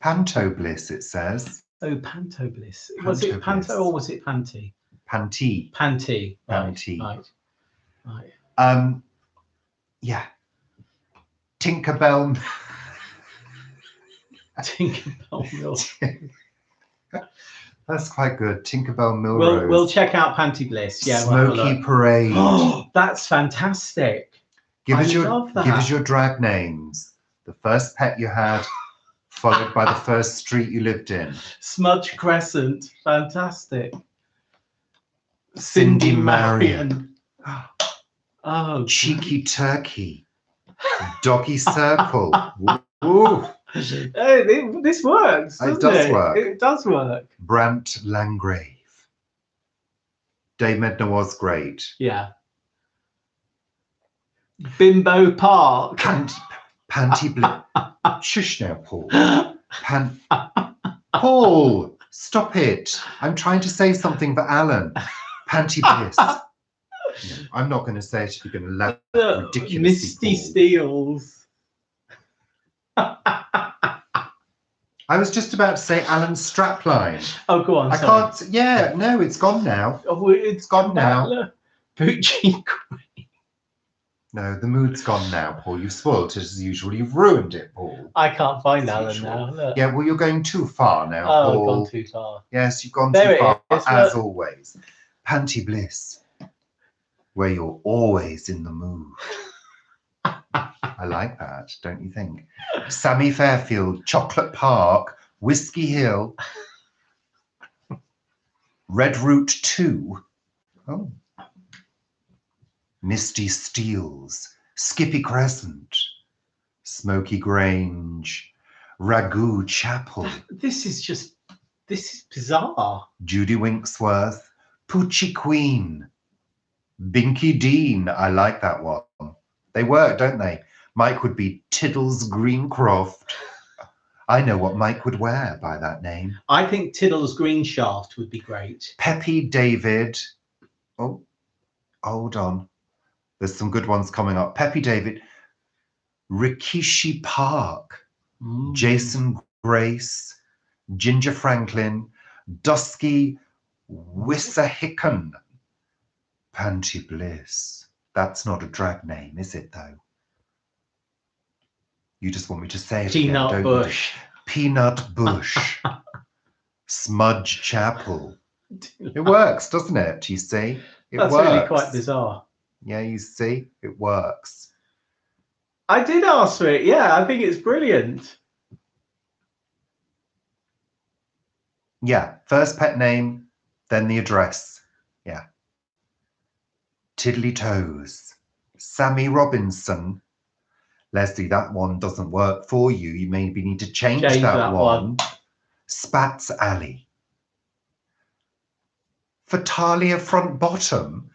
Panto Bliss, it says. Oh, Panto Bliss. Was it Panto or was it Panty? Panty. Panty. Panty. Right. Yeah. Tinkerbell. Tinkerbell Mill. That's quite good. Tinkerbell Milrose. We'll check out Panty Bliss. Yeah. Smoky Parade. Oh, that's fantastic. Give us your drag names. The first pet you had, followed by the first street you lived in. Smudge Crescent. Fantastic. Cindy Marion. Oh. Cheeky Turkey. Doggy Circle. Ooh. Hey, this works. It does work. It does work. Brant Langrave. Dave Medna was great. Yeah. Bimbo Park. Panty Bliss. Shush now, Paul. Paul, stop it. I'm trying to say something for Alan. Panty Bliss. No, I'm not going to say it if you're going to laugh ridiculously. Misty Steels. I was just about to say Alan's strapline. Oh, go on. I can't. Yeah, no, it's gone now. Oh, it's gone now. Poochie. No, the mood's gone now, Paul. You've spoilt it as usual. You've ruined it, Paul. I can't find Alan now. Look. Yeah, well, you're going too far now, Paul. I've gone too far. Yes, you've gone too far, as always. Panty Bliss, where you're always in the mood. I like that, don't you think? Sammy Fairfield, Chocolate Park, Whiskey Hill, Red Route 2. Oh. Misty Steels, Skippy Crescent, Smoky Grange, Ragu Chapel. This is bizarre. Judy Winksworth, Poochie Queen, Binky Dean. I like that one. They work, don't they? Mike would be Tiddles Greencroft. I know what Mike would wear by that name. I think Tiddles Greenshaft would be great. Peppy David. Oh, hold on. There's some good ones coming up. Peppy David. Rikishi Park. Jason Grace. Ginger Franklin. Dusky Wissahickon. Panty Bliss. That's not a drag name, is it, though? You just want me to say it Peanut again, don't Bush. You? Peanut Bush. Smudge Chapel. It works, doesn't it? You see? That's works. Really quite bizarre. Yeah, you see? It works. I did ask for it. Yeah, I think it's brilliant. Yeah, first pet name, then the address. Yeah. Tiddly Toes, Sammy Robinson. Leslie, that one doesn't work for you. You maybe need to change that one. Spats Alley. Vegetaria Front Bottom.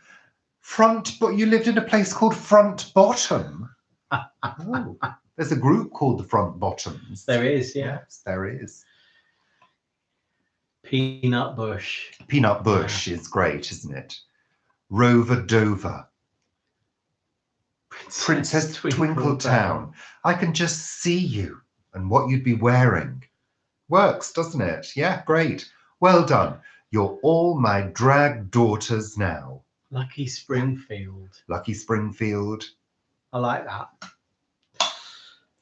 But you lived in a place called Front Bottom. Oh, there's a group called the Front Bottoms. There is, yeah. Yes, there is. Peanut Bush. Peanut Bush is great, isn't it? Rover Dover. Princess Twinkletown. I can just see you and what you'd be wearing. Works, doesn't it? Yeah, great. Well done. You're all my drag daughters now. Lucky Springfield. Lucky Springfield. I like that.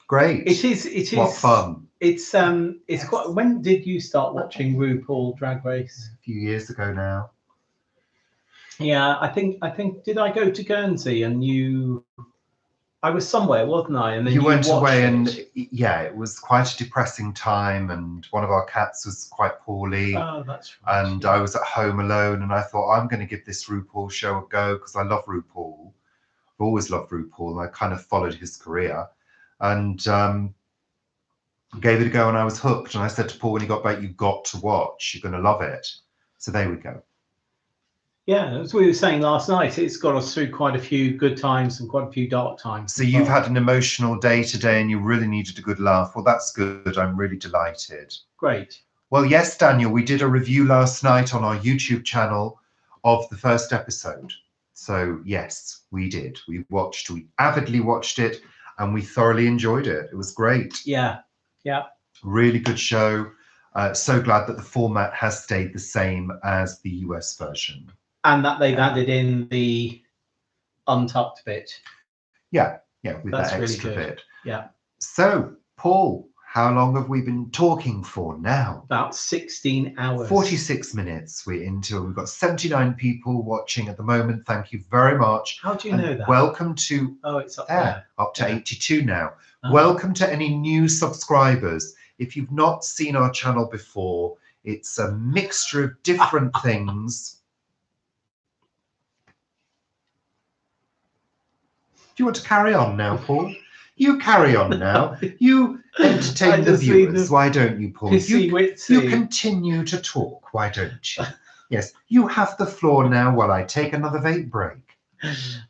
Great. It is. What fun. It's quite. When did you start watching RuPaul Drag Race? A few years ago now. Yeah, I think. Did I go to Guernsey and you? I was somewhere, wasn't I? And then you went away, and it was quite a depressing time. And one of our cats was quite poorly. Oh, that's right. And I was at home alone, and I thought I'm going to give this RuPaul show a go because I love RuPaul. I've always loved RuPaul, and I kind of followed his career, and gave it a go, and I was hooked. And I said to Paul when he got back, "You've got to watch. You're going to love it." So there we go. Yeah, as we were saying last night, it's got us through quite a few good times and quite a few dark times. So you've had an emotional day today and you really needed a good laugh. Well, that's good. I'm really delighted. Great. Well, yes, Daniel, we did a review last night on our YouTube channel of the first episode. So yes, we did. We avidly watched it and we thoroughly enjoyed it. It was great. Yeah. Really good show. So glad that the format has stayed the same as the US version. And that they've added in the untucked bit. Yeah, with That's that extra really good. bit. Yeah. So, Paul, how long have we been talking for now? About 16 hours. 46 minutes we're into. We've got 79 people watching at the moment. Thank you very much. How do you know that? Welcome to... Oh, it's up there. Up to 82 now. Oh. Welcome to any new subscribers. If you've not seen our channel before, it's a mixture of different things. Do you want to carry on now, Paul? You carry on now. You entertain the viewers. Why don't you, Paul? You continue to talk. Why don't you? Yes, you have the floor now while I take another vape break.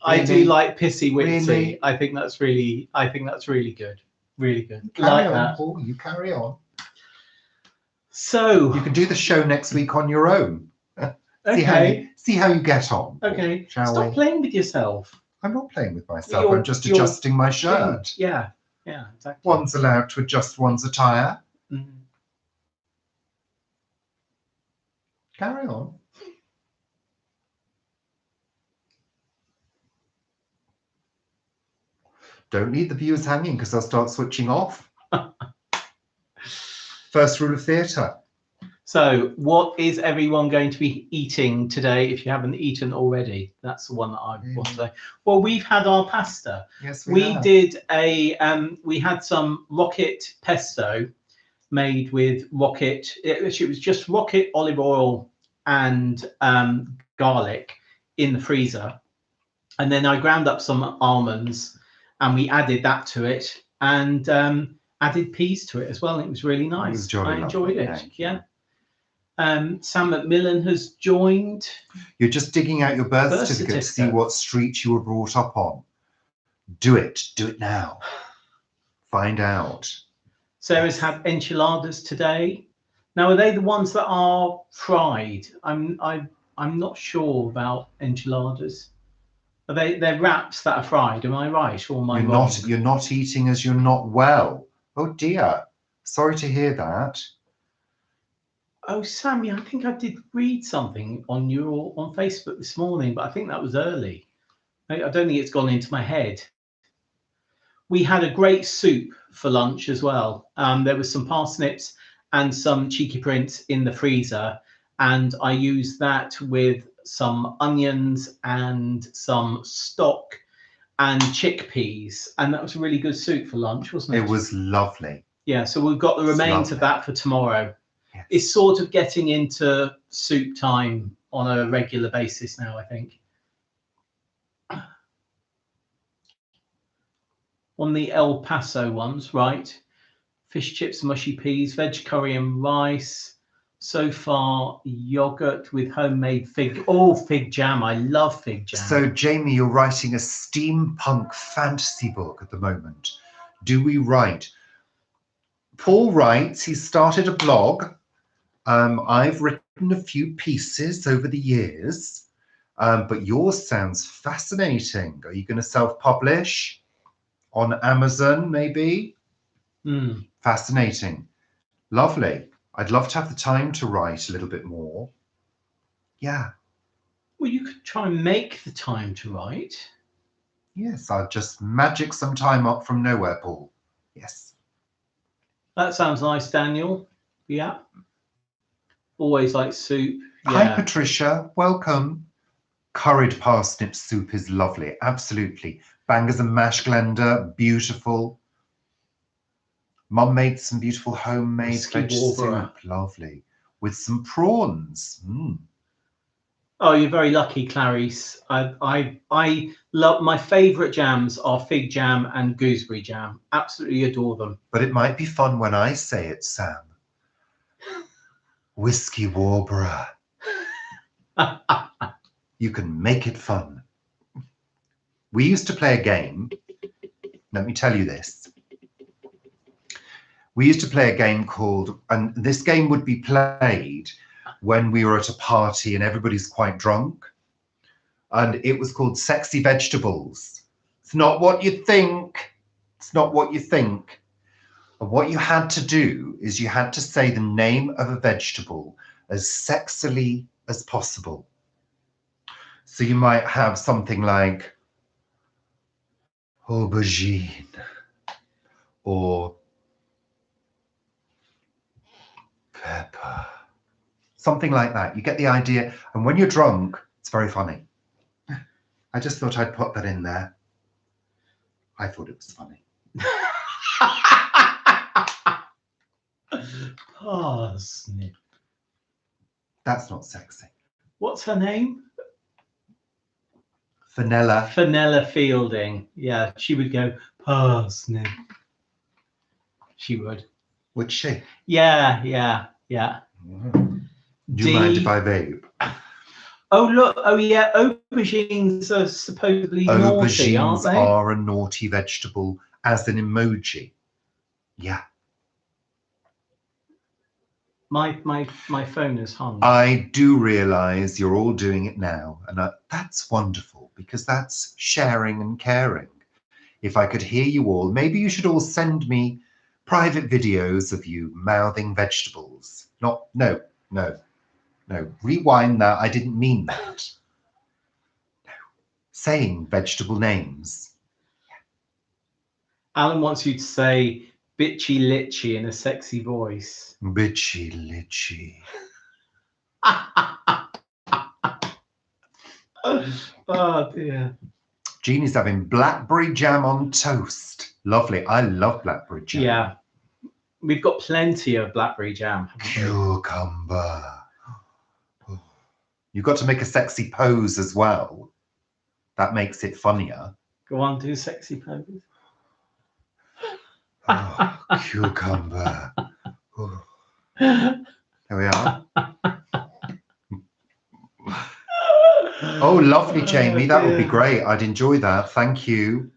I do like pissy witsy. Really? I think that's really good. Really good. Carry on, Paul. You carry on. So you can do the show next week on your own. Okay. See how you get on. Okay. Stop playing with yourself. I'm not playing with myself. I'm just adjusting my shirt. Yeah, exactly. One's allowed to adjust one's attire. Mm. Carry on. Don't leave the viewers hanging because they'll start switching off. First rule of theatre. So, what is everyone going to be eating today if you haven't eaten already? That's the one that I want to say. Well, we've had our pasta. Yes, we did we had some rocket pesto made with rocket. It was just rocket olive oil and garlic in the freezer. And then I ground up some almonds and we added that to it and added peas to it as well. And it was really nice. I enjoyed it. Yeah. Sam McMillan has joined. You're just digging out your birth certificate to see what street you were brought up on. Do it now. Find out. Sarah's had enchiladas today. Now, are they the ones that are fried? I'm not sure about enchiladas. Are they're wraps that are fried? Am I right or am I wrong? You're not eating as you're not well. Oh dear. Sorry to hear that. Oh, Sammy, I think I did read something on Facebook this morning, but I think that was early. I don't think it's gone into my head. We had a great soup for lunch as well. There was some parsnips and some cheeky prints in the freezer, and I used that with some onions and some stock and chickpeas, and that was a really good soup for lunch, wasn't it? It was lovely. Yeah, so we've got the remains of that for tomorrow. Yes. It's sort of getting into soup time on a regular basis now, I think. On the El Paso ones, right? Fish chips, mushy peas, veg curry and rice. So far, yogurt with homemade fig. Oh, fig jam. I love fig jam. So, Jamie, you're writing a steampunk fantasy book at the moment. Do we write? Paul writes, he's started a blog. I've written a few pieces over the years, but yours sounds fascinating. Are you going to self-publish on Amazon, maybe? Fascinating. Lovely. I'd love to have the time to write a little bit more. Yeah. Well, you could try and make the time to write. Yes, I'll just magic some time up from nowhere, Paul. Yes. That sounds nice, Daniel. Yeah. Always like soup. Hi, Yeah. Patricia. Welcome. Curried parsnip soup is lovely. Absolutely. Bangers and mash blender, beautiful. Mum made some beautiful homemade Whiskey veg Warborough. soup. Lovely. With some prawns. Oh, you're very lucky, Clarice. I love, my favourite jams are fig jam and gooseberry jam. Absolutely adore them. But it might be fun when I say it, Sam. Whiskey Warborough. You can make it fun. We used to play a game. Let me tell you this. We used to play a game called, and this game would be played when we were at a party and everybody's quite drunk. And it was called Sexy Vegetables. It's not what you think. It's not what you think. And what you had to do is you had to say the name of a vegetable as sexily as possible. So you might have something like aubergine or pepper, something like that. You get the idea. And when you're drunk, it's very funny. I just thought I'd put that in there. I thought it was funny. Parsnip. That's not sexy. What's her name? Vanilla. Fenella Fielding. Yeah, she would go parsnip. She would. Would she? Yeah. Do you mind if I vape? Oh look! Oh yeah, aubergines are supposedly naughty, aren't Aubergines they? are a naughty vegetable, as an emoji. Yeah. My phone is hung. I do realise you're all doing it now, and that's wonderful because that's sharing and caring. If I could hear you all, maybe you should all send me private videos of you mouthing vegetables. No. Rewind that. I didn't mean that. No. Saying vegetable names. Alan wants you to say bitchy litchy in a sexy voice. Bitchy litchy. Oh dear. Jeannie's having blackberry jam on toast. Lovely. I love blackberry jam. Yeah. We've got plenty of blackberry jam. Cucumber. You've got to make a sexy pose as well. That makes it funnier. Go on, do sexy pose. Oh, cucumber. Oh. There we are. Oh, lovely, Jamie. That would be great. I'd enjoy that. Thank you.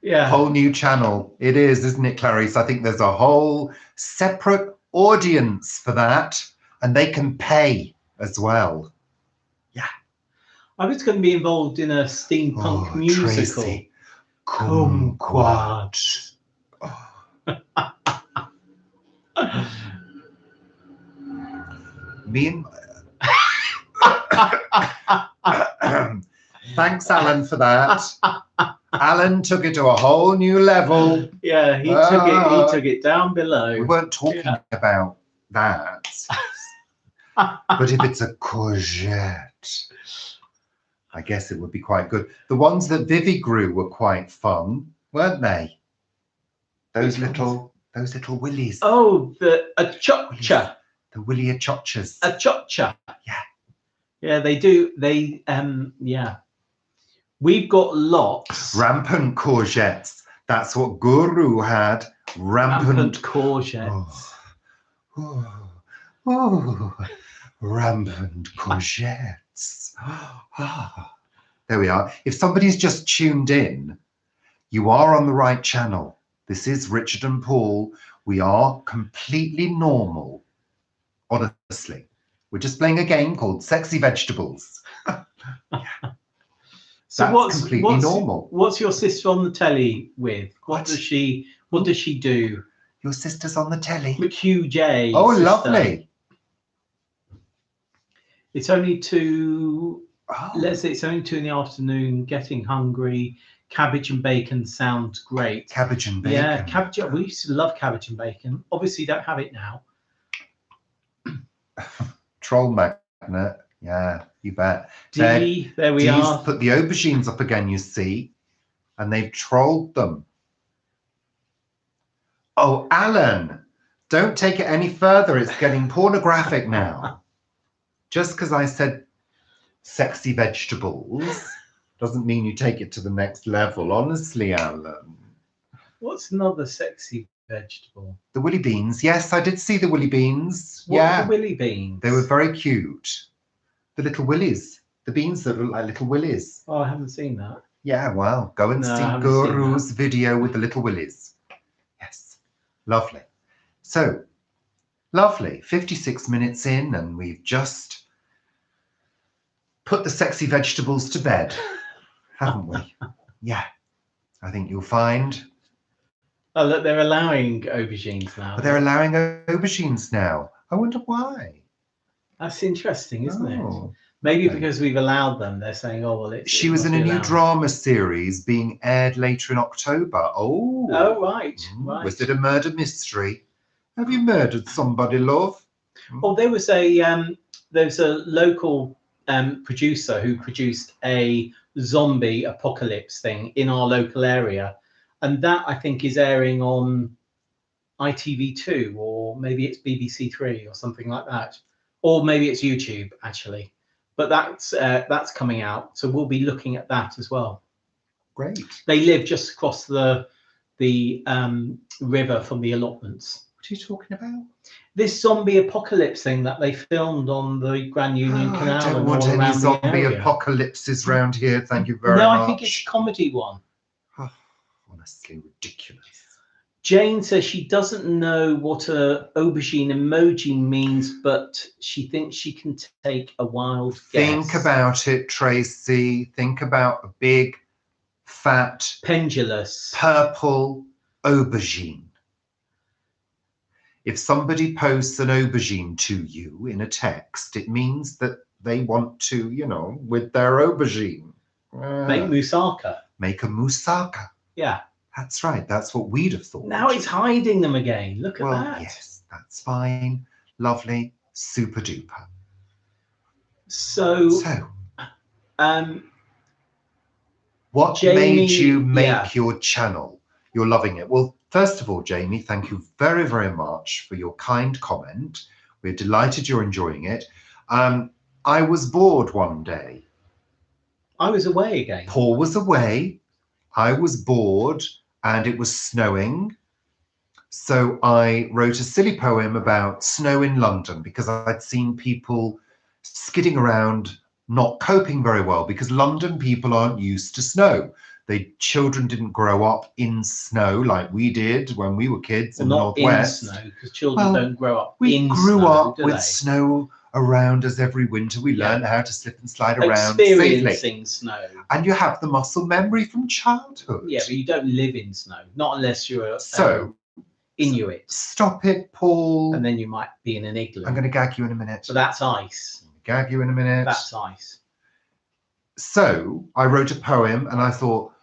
Yeah. Whole new channel. It is, isn't it, Clarice? I think there's a whole separate audience for that, and they can pay as well. Yeah. I was going to be involved in a steampunk musical. Tracy. Kumquat. Me and thanks, Alan, for that. Alan took it to a whole new level. Yeah, he took it down below. We weren't talking about that. But if it's a courgette, I guess it would be quite good. The ones that Vivi grew were quite fun, weren't they? Those little willies. Oh, a chocha. The willy chochas. A chocha. Yeah. Yeah, they do. They yeah. We've got lots. Rampant courgettes. That's what Guru had. Rampant courgettes. Oh, rampant courgettes. Ah, there we are. If somebody's just tuned in, you are on the right channel. This is Richard and Paul. We are completely normal. Honestly, we're just playing a game called Sexy Vegetables. So That's completely normal. What's your sister on the telly with? What What? does she do? Your sister's on the telly. QJ. Oh, sister. lovely. It's only 2. Oh. Let's say it's only 2 in the afternoon. Getting hungry. Cabbage and bacon sounds great. Cabbage and bacon. Yeah, cabbage. We used to love cabbage and bacon. Obviously, don't have it now. Troll magnet. Yeah, you bet. There we are. Put the aubergines up again, you see, and they've trolled them. Oh, Alan, don't take it any further. It's getting pornographic now. Just because I said sexy vegetables doesn't mean you take it to the next level. Honestly, Alan. What's another sexy vegetable? The willy beans. Yes, I did see the willy beans. What yeah. are the willy beans? They were very cute. The little willies. The beans that look like little willies. Oh, I haven't seen that. Yeah, well, go and see Guru's video with the little willies. Yes, lovely. So, lovely. 56 minutes in, and we've just put the sexy vegetables to bed, haven't we? Yeah, I think you'll find. Oh, look, they're allowing aubergines now. But they're allowing aubergines now. I wonder why. That's interesting, isn't it? Maybe because we've allowed them. They're saying, oh, well, it's... She was in a new drama series being aired later in October. Oh. Oh, right, right. Was it a murder mystery? Have you murdered somebody, love? Oh, there was a local producer who produced a zombie apocalypse thing in our local area. And that, I think, is airing on ITV2, or maybe it's BBC 3 or something like that. Or maybe it's YouTube, actually. But that's coming out. So we'll be looking at that as well. Great. They live just across the river from the allotments. What are you talking about? This zombie apocalypse thing that they filmed on the Grand Union Canal. I don't want any zombie apocalypses around here. Thank you very much. No, I think it's a comedy one. Oh, honestly, ridiculous. Jane says she doesn't know what a aubergine emoji means, but she thinks she can take a wild guess. Think about it, Tracy. Think about a big, fat, pendulous, purple aubergine. If somebody posts an aubergine to you in a text, it means that they want to, you know, with their aubergine. Make moussaka. Make a moussaka. Yeah. That's right. That's what we'd have thought. Now it's hiding them again. Look at that. Yes, that's fine. Lovely. Super duper. So what Jamie, made you make your channel? You're loving it. Well, first of all, Jamie, thank you very, very much for your kind comment. We're delighted you're enjoying it. I was bored one day. I was away again. Paul was away. I was bored and it was snowing. So I wrote a silly poem about snow in London because I'd seen people skidding around, not coping very well because London people aren't used to snow. Children didn't grow up in snow like we did when we were kids in the Northwest. Not in snow, because children don't grow up in snow. We grew up with snow around us every winter. We learned how to slip and slide around experiencing snow. And you have the muscle memory from childhood. Yeah, but you don't live in snow, not unless you're Inuit. Stop it, Paul. And then you might be in an igloo. I'm going to gag you in a minute. So that's ice. Gag you in a minute. That's ice. So I wrote a poem and I thought,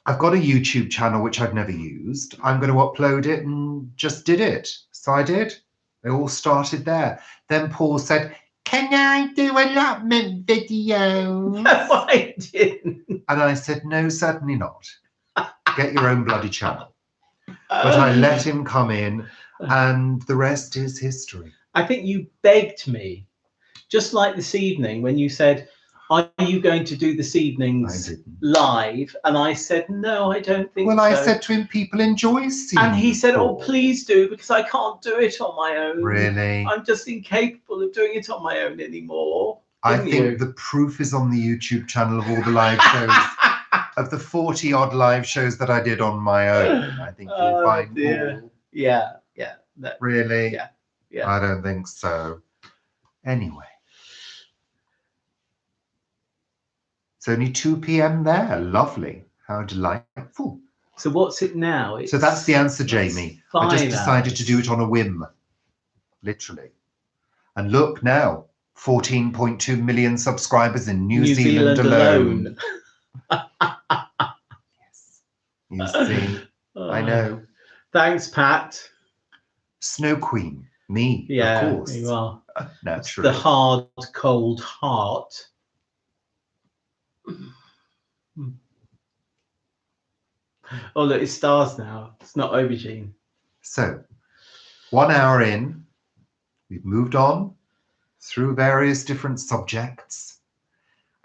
I've got a YouTube channel which I've never used. I'm going to upload it and just did it. So I did. It all started there. Then Paul said, can I do allotment videos? No, I didn't. And I said, no, certainly not. Get your own bloody channel. But I let him come in and the rest is history. I think you begged me Just like this evening when you said, "Are you going to do this I evening's didn't. live?" And I said, "No, I don't think Well, so." I said to him, people enjoy seeing and he you said, "Oh, fall. please do, because I can't do it on my own. Really? I'm just incapable of doing it on my own anymore." I Didn't think you? the proof is on the YouTube channel of all the live shows. Of the 40 odd live shows that I did on my own, I think you'll Oh, find dear. all. Yeah. Really? Yeah, yeah. I don't think so. Anyway. It's only 2 p.m. there. Lovely. How delightful. So what's it now? So that's the answer, That's Jamie. I just 5 decided hours. to do it on a whim. Literally. And look now, 14.2 million subscribers in New Zealand alone. Yes. You see, I know. Thanks, Pat. Snow Queen, me, Yeah, of course. you are. Naturally. The hard, cold heart. Oh, look, it stars now. It's not aubergine. So, 1 hour in, we've moved on through various different subjects,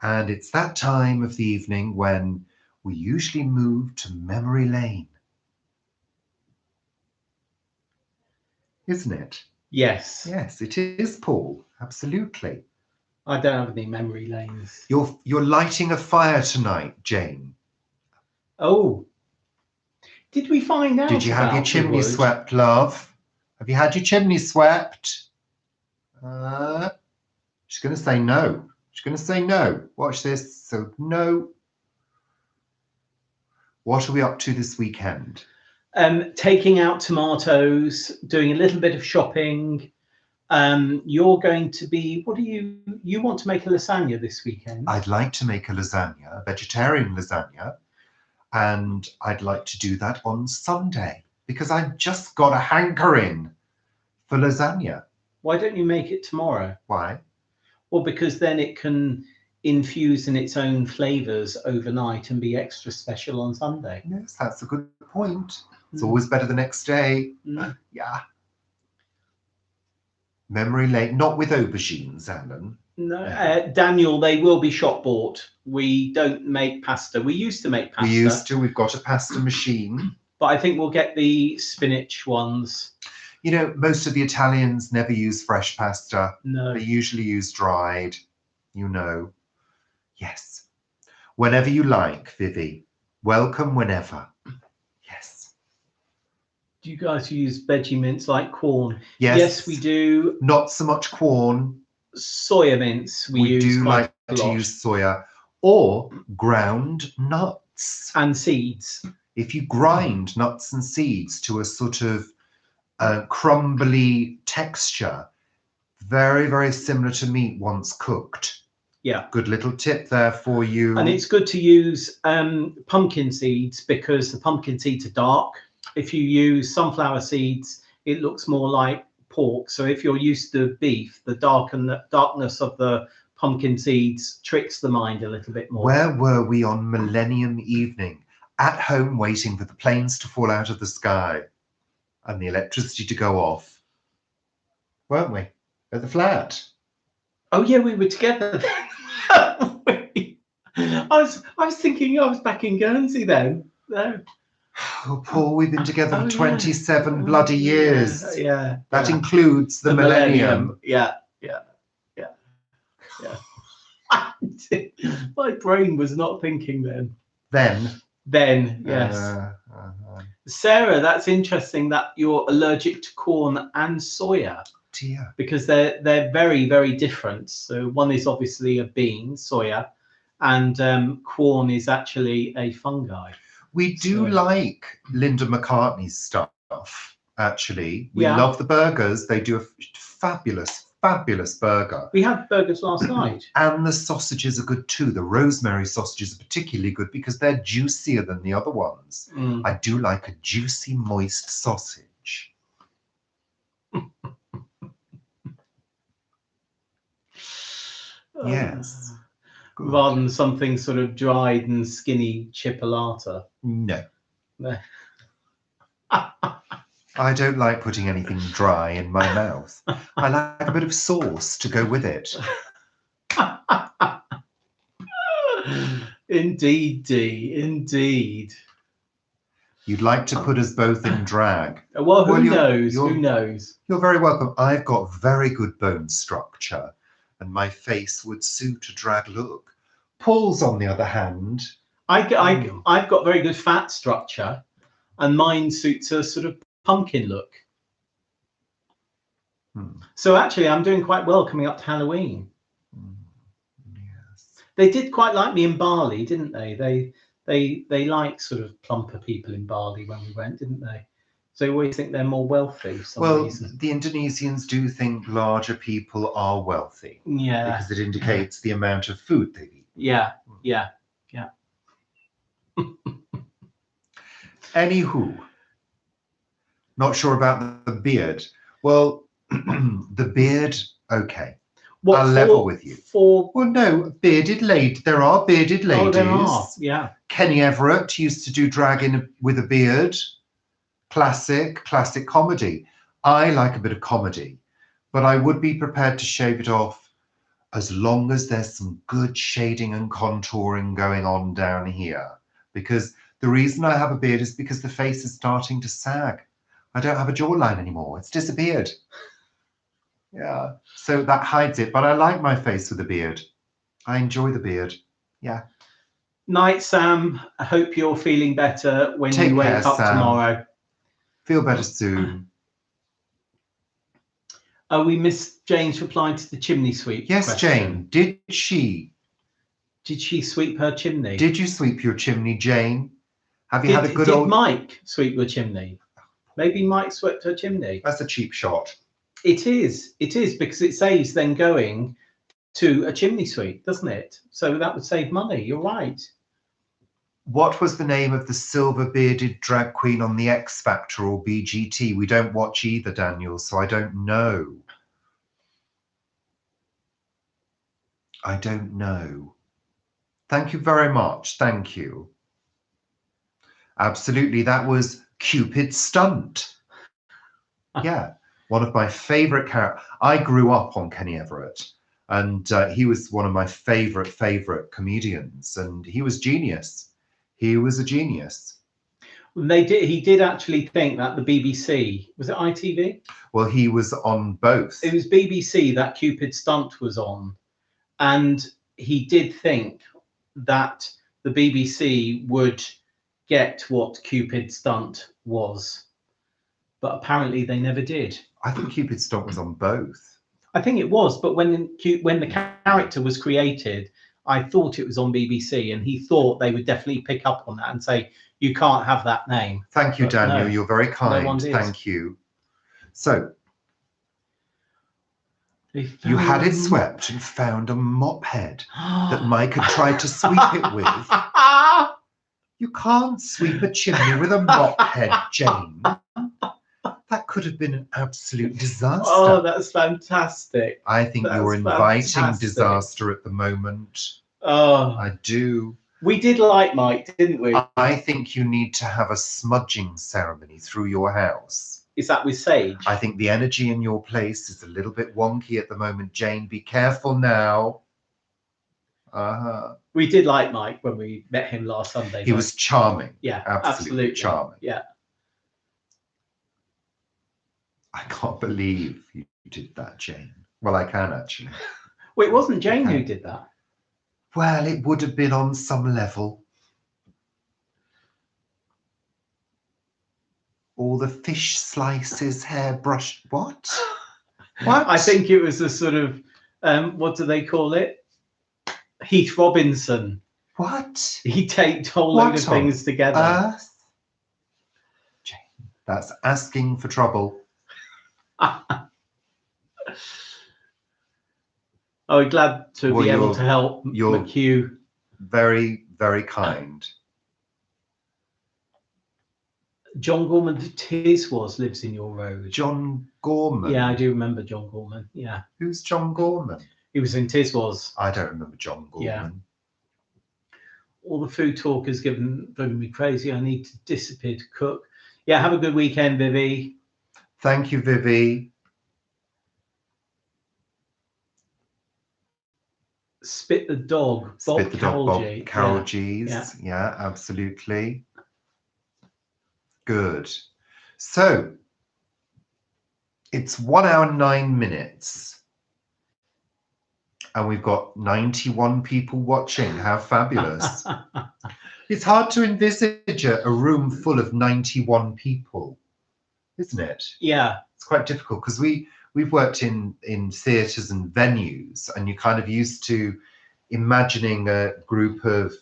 and it's that time of the evening when we usually move to memory lane. Isn't it? Yes. Yes, it is, Paul. Absolutely. I don't have any memory lanes. You're lighting a fire tonight, Jane. Oh. Did we find out? Did you have your about the chimney wood? swept, love? Have you had your chimney swept? She's going to say no. She's going to say no. Watch this. So, no. What are we up to this weekend? Taking out tomatoes, doing a little bit of shopping. You're going to be, what do you want to make a lasagna this weekend? I'd like to make a lasagna, a vegetarian lasagna, and I'd like to do that on Sunday because I've just got a hankering for lasagna. Why don't you make it tomorrow? Why? Well, because then it can infuse in its own flavors overnight and be extra special on Sunday. Yes, that's a good point. It's always better the next day. Yeah. Memory lane, not with aubergines, Alan. No, Daniel, they will be shop bought. We don't make pasta. We used to make pasta. We've got a pasta machine. But I think we'll get the spinach ones. You know, most of the Italians never use fresh pasta. No. They usually use dried, you know. Yes. Whenever you like, Vivi. Welcome whenever. Yes. Do you guys use veggie mince like corn? Yes. Yes, we do. Not so much corn. Soya mince we use do quite like a to lot. use soya or ground nuts. And seeds. If you grind nuts and seeds to a sort of crumbly texture, very, very similar to meat once cooked. Yeah. Good little tip there for you. And it's good to use pumpkin seeds because the pumpkin seeds are dark. If you use sunflower seeds, it looks more like pork. So if you're used to beef, the darkness of the pumpkin seeds tricks the mind a little bit more. Where were we on Millennium Evening? At home waiting for the planes to fall out of the sky and the electricity to go off. Weren't we? At the flat. Oh yeah, we were together then. I was thinking I was back in Guernsey then. No. Oh, Paul, we've been together for 27 bloody years. Yeah. That includes the millennium. Yeah. My brain was not thinking then. Then, yes. Sarah, that's interesting that you're allergic to corn and soya. Dear. Because they're very, very different. So one is obviously a bean, soya, and corn is actually a fungi. We do like Linda McCartney's stuff, actually. We love the burgers. They do a fabulous, fabulous burger. We had burgers last night. And the sausages are good too. The rosemary sausages are particularly good because they're juicier than the other ones. I do like a juicy, moist sausage. Yes. Good. Rather than something sort of dried and skinny chipolata. No. I don't like putting anything dry in my mouth. I like a bit of sauce to go with it. Indeed, Dee, indeed. You'd like to put us both in drag. Well, who knows? You're, Who knows? You're very welcome. I've got very good bone structure, and my face would suit a drag look. Paul's, on the other hand, I've got very good fat structure, and mine suits a sort of pumpkin look. So actually, I'm doing quite well coming up to Halloween. Yes. They did quite like me in Bali, didn't they? They like sort of plumper people in Bali when we went, didn't they? So they always think they're more wealthy for some reason. The Indonesians do think larger people are wealthy. Yeah. Because it indicates the amount of food they eat. Yeah. Anywho, not sure about the beard. Well, the beard, okay. I'll level with you. Well, no, bearded lady. There are bearded ladies. Oh, there are. Yeah. Kenny Everett used to do drag with a beard. Classic comedy. I like a bit of comedy, but I would be prepared to shave it off as long as there's some good shading and contouring going on down here. Because the reason I have a beard is because the face is starting to sag. I don't have a jawline anymore. It's disappeared. Yeah, so that hides it. But I like my face with a beard. I enjoy the beard. Yeah. Night, Sam. I hope you're feeling better when you wake up tomorrow. Feel better soon. Oh, we missed Jane's reply to the chimney sweep. Yes, question. Jane. Did she sweep her chimney? Did you sweep your chimney, Jane? Have you had a good old... Did Mike sweep your chimney? Maybe Mike swept her chimney. That's a cheap shot. It is because it saves then going to a chimney sweep, doesn't it? So that would save money. You're right. What was the name of the silver-bearded drag queen on the X Factor or BGT? We don't watch either, Daniel, so I don't know. I don't know. Thank you very much. Thank you. Absolutely, that was Cupid's Stunt. Yeah, one of my favourite characters. I grew up on Kenny Everett, and he was one of my favourite comedians, and he was genius. He was a genius. He did actually think that the BBC, was it ITV? Well, he was on both. It was BBC that Cupid's Stunt was on, and he did think that the BBC would get what Cupid's Stunt was, but apparently they never did. I think Cupid's Stunt was on both. I think it was, but when the character was created, I thought it was on BBC, and he thought they would definitely pick up on that and say, you can't have that name. Thank you, Daniel. No, you're very kind. No one did. Thank you. So, you had it swept and found a mop head that Mike had tried to sweep it with. You can't sweep a chimney with a mop head, Jane. That could have been an absolute disaster. Oh, that's fantastic. I think you're inviting disaster at the moment. Oh, I do. We did like Mike, didn't we? I think you need to have a smudging ceremony through your house. Is that with sage? I think the energy in your place is a little bit wonky at the moment, Jane. Be careful now. We did like Mike when we met him last Sunday. He was charming. Yeah, absolutely charming. Yeah. I can't believe you did that, Jane. Well, I can actually. Well, it wasn't Jane who did that. Well, it would have been on some level. All the fish slices, hairbrush. What? What? I think it was a sort of, what do they call it? Heath Robinson. What? He taped a whole load of things together. Earth? Jane, that's asking for trouble. Oh, we're glad to be able to help McHugh. Very, very kind. John Gorman of Tiswas lives in your road. John Gorman? Yeah, I do remember John Gorman. Yeah. Who's John Gorman? He was in Tiswas. I don't remember John Gorman. Yeah. All the food talk is driving me crazy. I need to disappear to cook. Yeah, have a good weekend, Vivi. Thank you, Vivi. Spit the dog. Spit the dog, Bob Carol Carol G. G's. Yeah, absolutely. Good. So it's 1 hour 9 minutes. And we've got 91 people watching. How fabulous. It's hard to envisage a room full of 91 people, isn't it? Yeah. It's quite difficult because we've worked in theatres and venues, and you're kind of used to imagining a group of,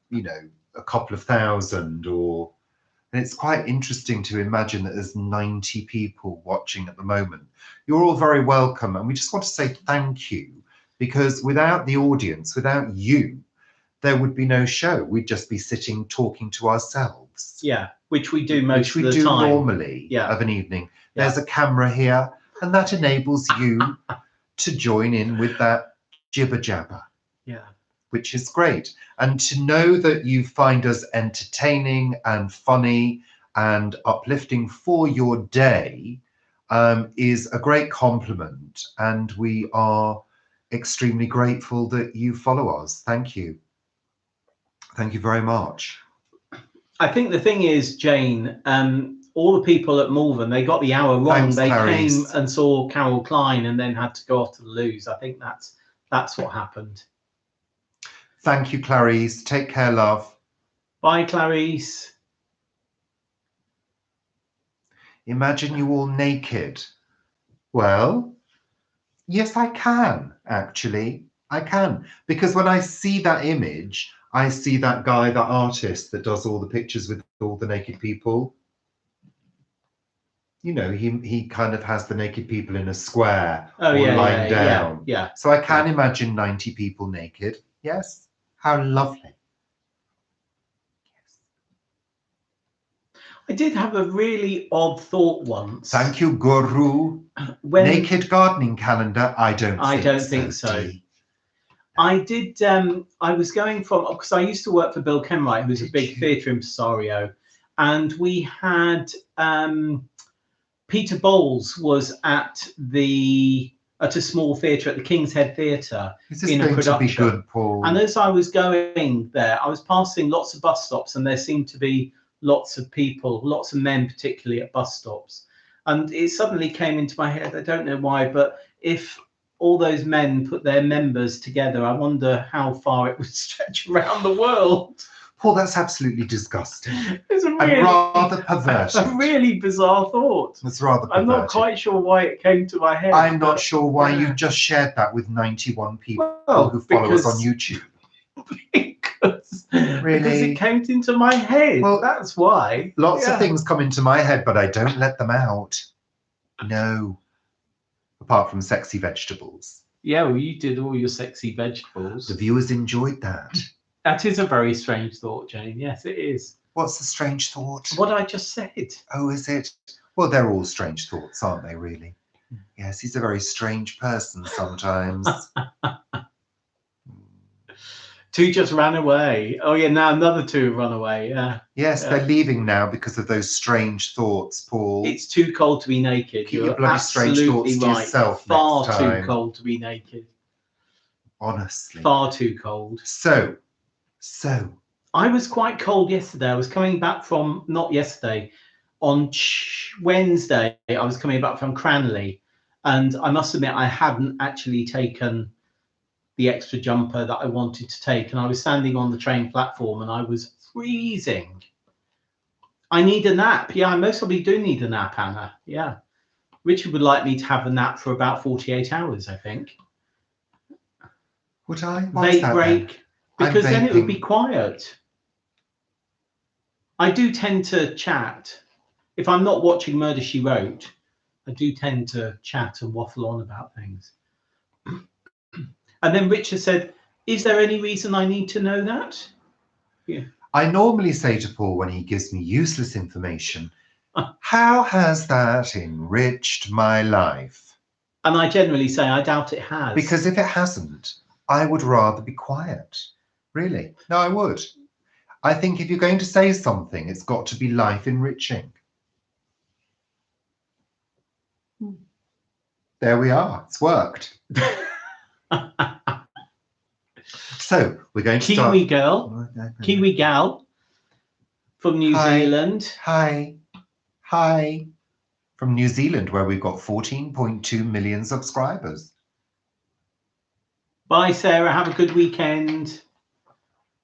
you know, a couple of thousand, and it's quite interesting to imagine that there's 90 people watching at the moment. You're all very welcome, and we just want to say thank you, because without the audience, without you, there would be no show. We'd just be sitting talking to ourselves. Yeah, which we do most of the time. Which we do normally of an evening. There's a camera here, and that enables you to join in with that jibber jabber. Yeah. Which is great. And to know that you find us entertaining and funny and uplifting for your day is a great compliment. And we are extremely grateful that you follow us. Thank you. Thank you very much. I think the thing is, Jane, all the people at Malvern, they got the hour wrong. Thanks, they Clarice. came and saw Carol Klein and then had to go off to the loos. I think that's what happened. Thank you, Clarice. Take care, love. Bye, Clarice. Imagine you all naked. Well, yes, I can, actually. I can. Because when I see that image, I see that guy, that artist that does all the pictures with all the naked people. You know, he kind of has the naked people in a square or lying down. Yeah. So I can imagine 90 people naked. Yes. How lovely. I did have a really odd thought once. Thank you, Guru. Naked gardening calendar? I don't think so. I did. I was going from, because I used to work for Bill Kenwright, who was a big theatre impresario, and we had Peter Bowles was at a small theatre at the King's Head Theatre in a production. Is this going to be good, Paul? And as I was going there, I was passing lots of bus stops, and there seemed to be lots of people, lots of men, particularly at bus stops. And it suddenly came into my head, I don't know why, but if all those men put their members together, I wonder how far it would stretch around the world. Paul, that's absolutely disgusting. It's and rather perverted. A really bizarre thought. It's rather perverted. I'm not quite sure why it came to my head. I'm not sure why you just shared that with 91 people who follow us on YouTube. Because it came into my head. Well, that's why. Lots of things come into my head, but I don't let them out. No. Apart from sexy vegetables. Yeah, well, you did all your sexy vegetables. The viewers enjoyed that. That is a very strange thought, Jane. Yes, it is. What's the strange thought? What I just said. Oh, is it? Well, they're all strange thoughts, aren't they, really? Yes, he's a very strange person sometimes. Two just ran away. Oh, yeah, now another two have run away. Yeah. Yes, they're leaving now because of those strange thoughts, Paul. It's too cold to be naked. Keep your bloody strange thoughts to yourself. Far too cold to be naked. Honestly. Far too cold. So. I was quite cold yesterday. I was coming back from, not yesterday, on Wednesday, I was coming back from Cranley. And I must admit, I hadn't actually taken the extra jumper that I wanted to take, and I was standing on the train platform and I was freezing. I need a nap. Yeah, I most probably do need a nap, Anna. Yeah. Richard would like me to have a nap for about 48 hours, I think. Would I? Vape break. Because then it would be quiet. I do tend to chat. If I'm not watching Murder, She Wrote, I do tend to chat and waffle on about things. And then Richard said, is there any reason I need to know that? Yeah. I normally say to Paul when he gives me useless information, how has that enriched my life? And I generally say, I doubt it has. Because if it hasn't, I would rather be quiet. Really? No, I would. I think if you're going to say something, it's got to be life enriching. There we are. It's worked. So we're going to start. Kiwi girl, Kiwi gal from New Hi. Zealand. Hi. From New Zealand, where we've got 14.2 million subscribers. Bye, Sarah. Have a good weekend.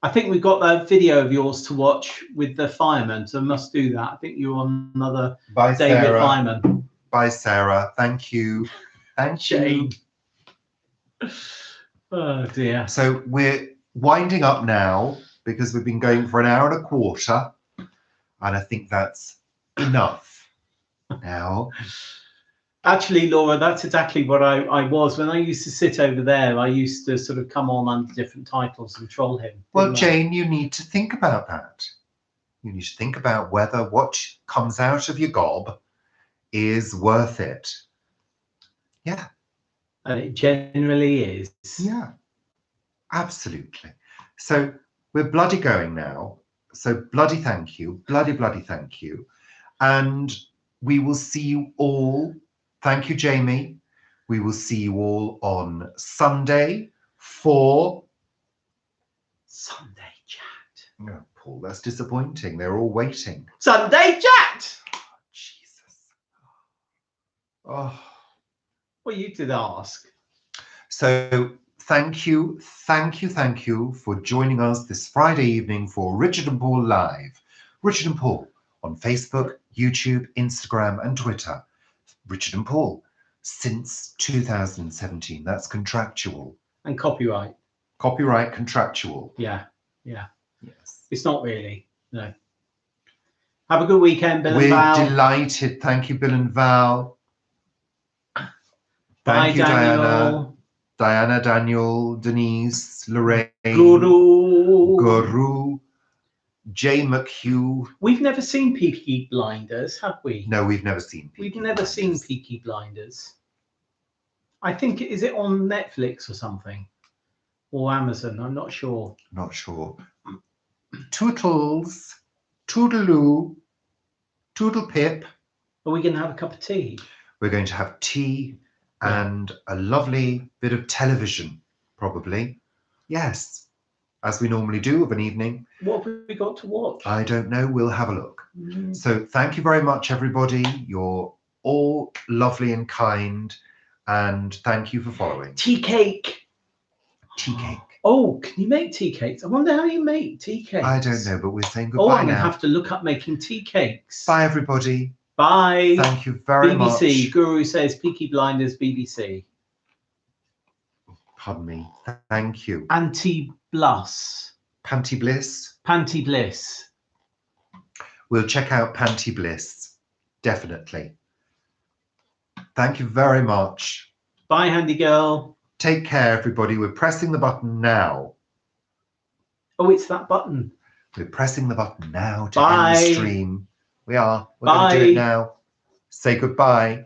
I think we've got that video of yours to watch with the fireman, so I must do that. I think you're on another Bye, David Sarah. Fireman. Bye, Sarah. Thank you. Thank you. Shame. Oh, dear. So we're winding up now because we've been going for an hour and a quarter. And I think that's enough now. Actually, Laura, that's exactly what I was. When I used to sit over there, I used to sort of come on under different titles and troll him. Well, didn't I? Jane, you need to think about that. You need to think about whether what comes out of your gob is worth it. Yeah. And it generally is. Yeah. Absolutely. So we're bloody going now. So bloody thank you. Bloody thank you. And we will see you all. Thank you, Jamie. We will see you all on Sunday for Sunday chat. Oh, Paul, that's disappointing. They're all waiting. Sunday chat. Oh, Jesus. Oh. Well, you did ask. So thank you for joining us this Friday evening for Richard and Paul Live. Richard and Paul on Facebook, YouTube, Instagram, and Twitter. Richard and Paul since 2017. That's contractual. And copyright. Copyright contractual. Yeah. Yeah. Yes. It's not really. No. Have a good weekend, Bill We're and Val. delighted. Thank you, Bill and Val. Bye, Thank you, Daniel. Diana, Daniel, Denise, Lorraine, Guru. Jay McHugh. We've never seen Peaky Blinders, have we? No, we've never seen Peaky We've never seen Peaky Blinders. I think, is it on Netflix or something? Or Amazon? I'm not sure. Not sure. Tootles, Toodaloo, Toodle Pip. Are we going to have a cup of tea? We're going to have tea and a lovely bit of television, probably. Yes, as we normally do of an evening. What have we got to watch? I don't know. We'll have a look. So thank you very much, everybody. You're all lovely and kind. And thank you for following. Tea cake. Tea cake. Oh, can you make tea cakes? I wonder how you make tea cakes. I don't know, but we're saying Oh, goodbye I'm going to now. have to look up making tea cakes. Bye, everybody. Bye. Thank you very much. BBC. Guru says Peaky Blinders, BBC. Pardon me. Thank you. Anti-Blus. Panty Bliss. Panty Bliss. We'll check out Panty Bliss. Definitely. Thank you very much. Bye, handy girl. Take care, everybody. We're pressing the button now. Oh, it's that button. We're pressing the button now to Bye. end the stream. We are. We're going to do it now. Say goodbye.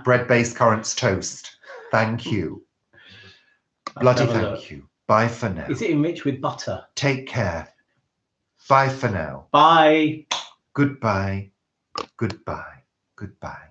Bread-based currants toast. Thank you. Bloody thank you. Bye for now. Is it enriched with butter? Take care. Bye for now. Bye. Goodbye. Goodbye. Goodbye.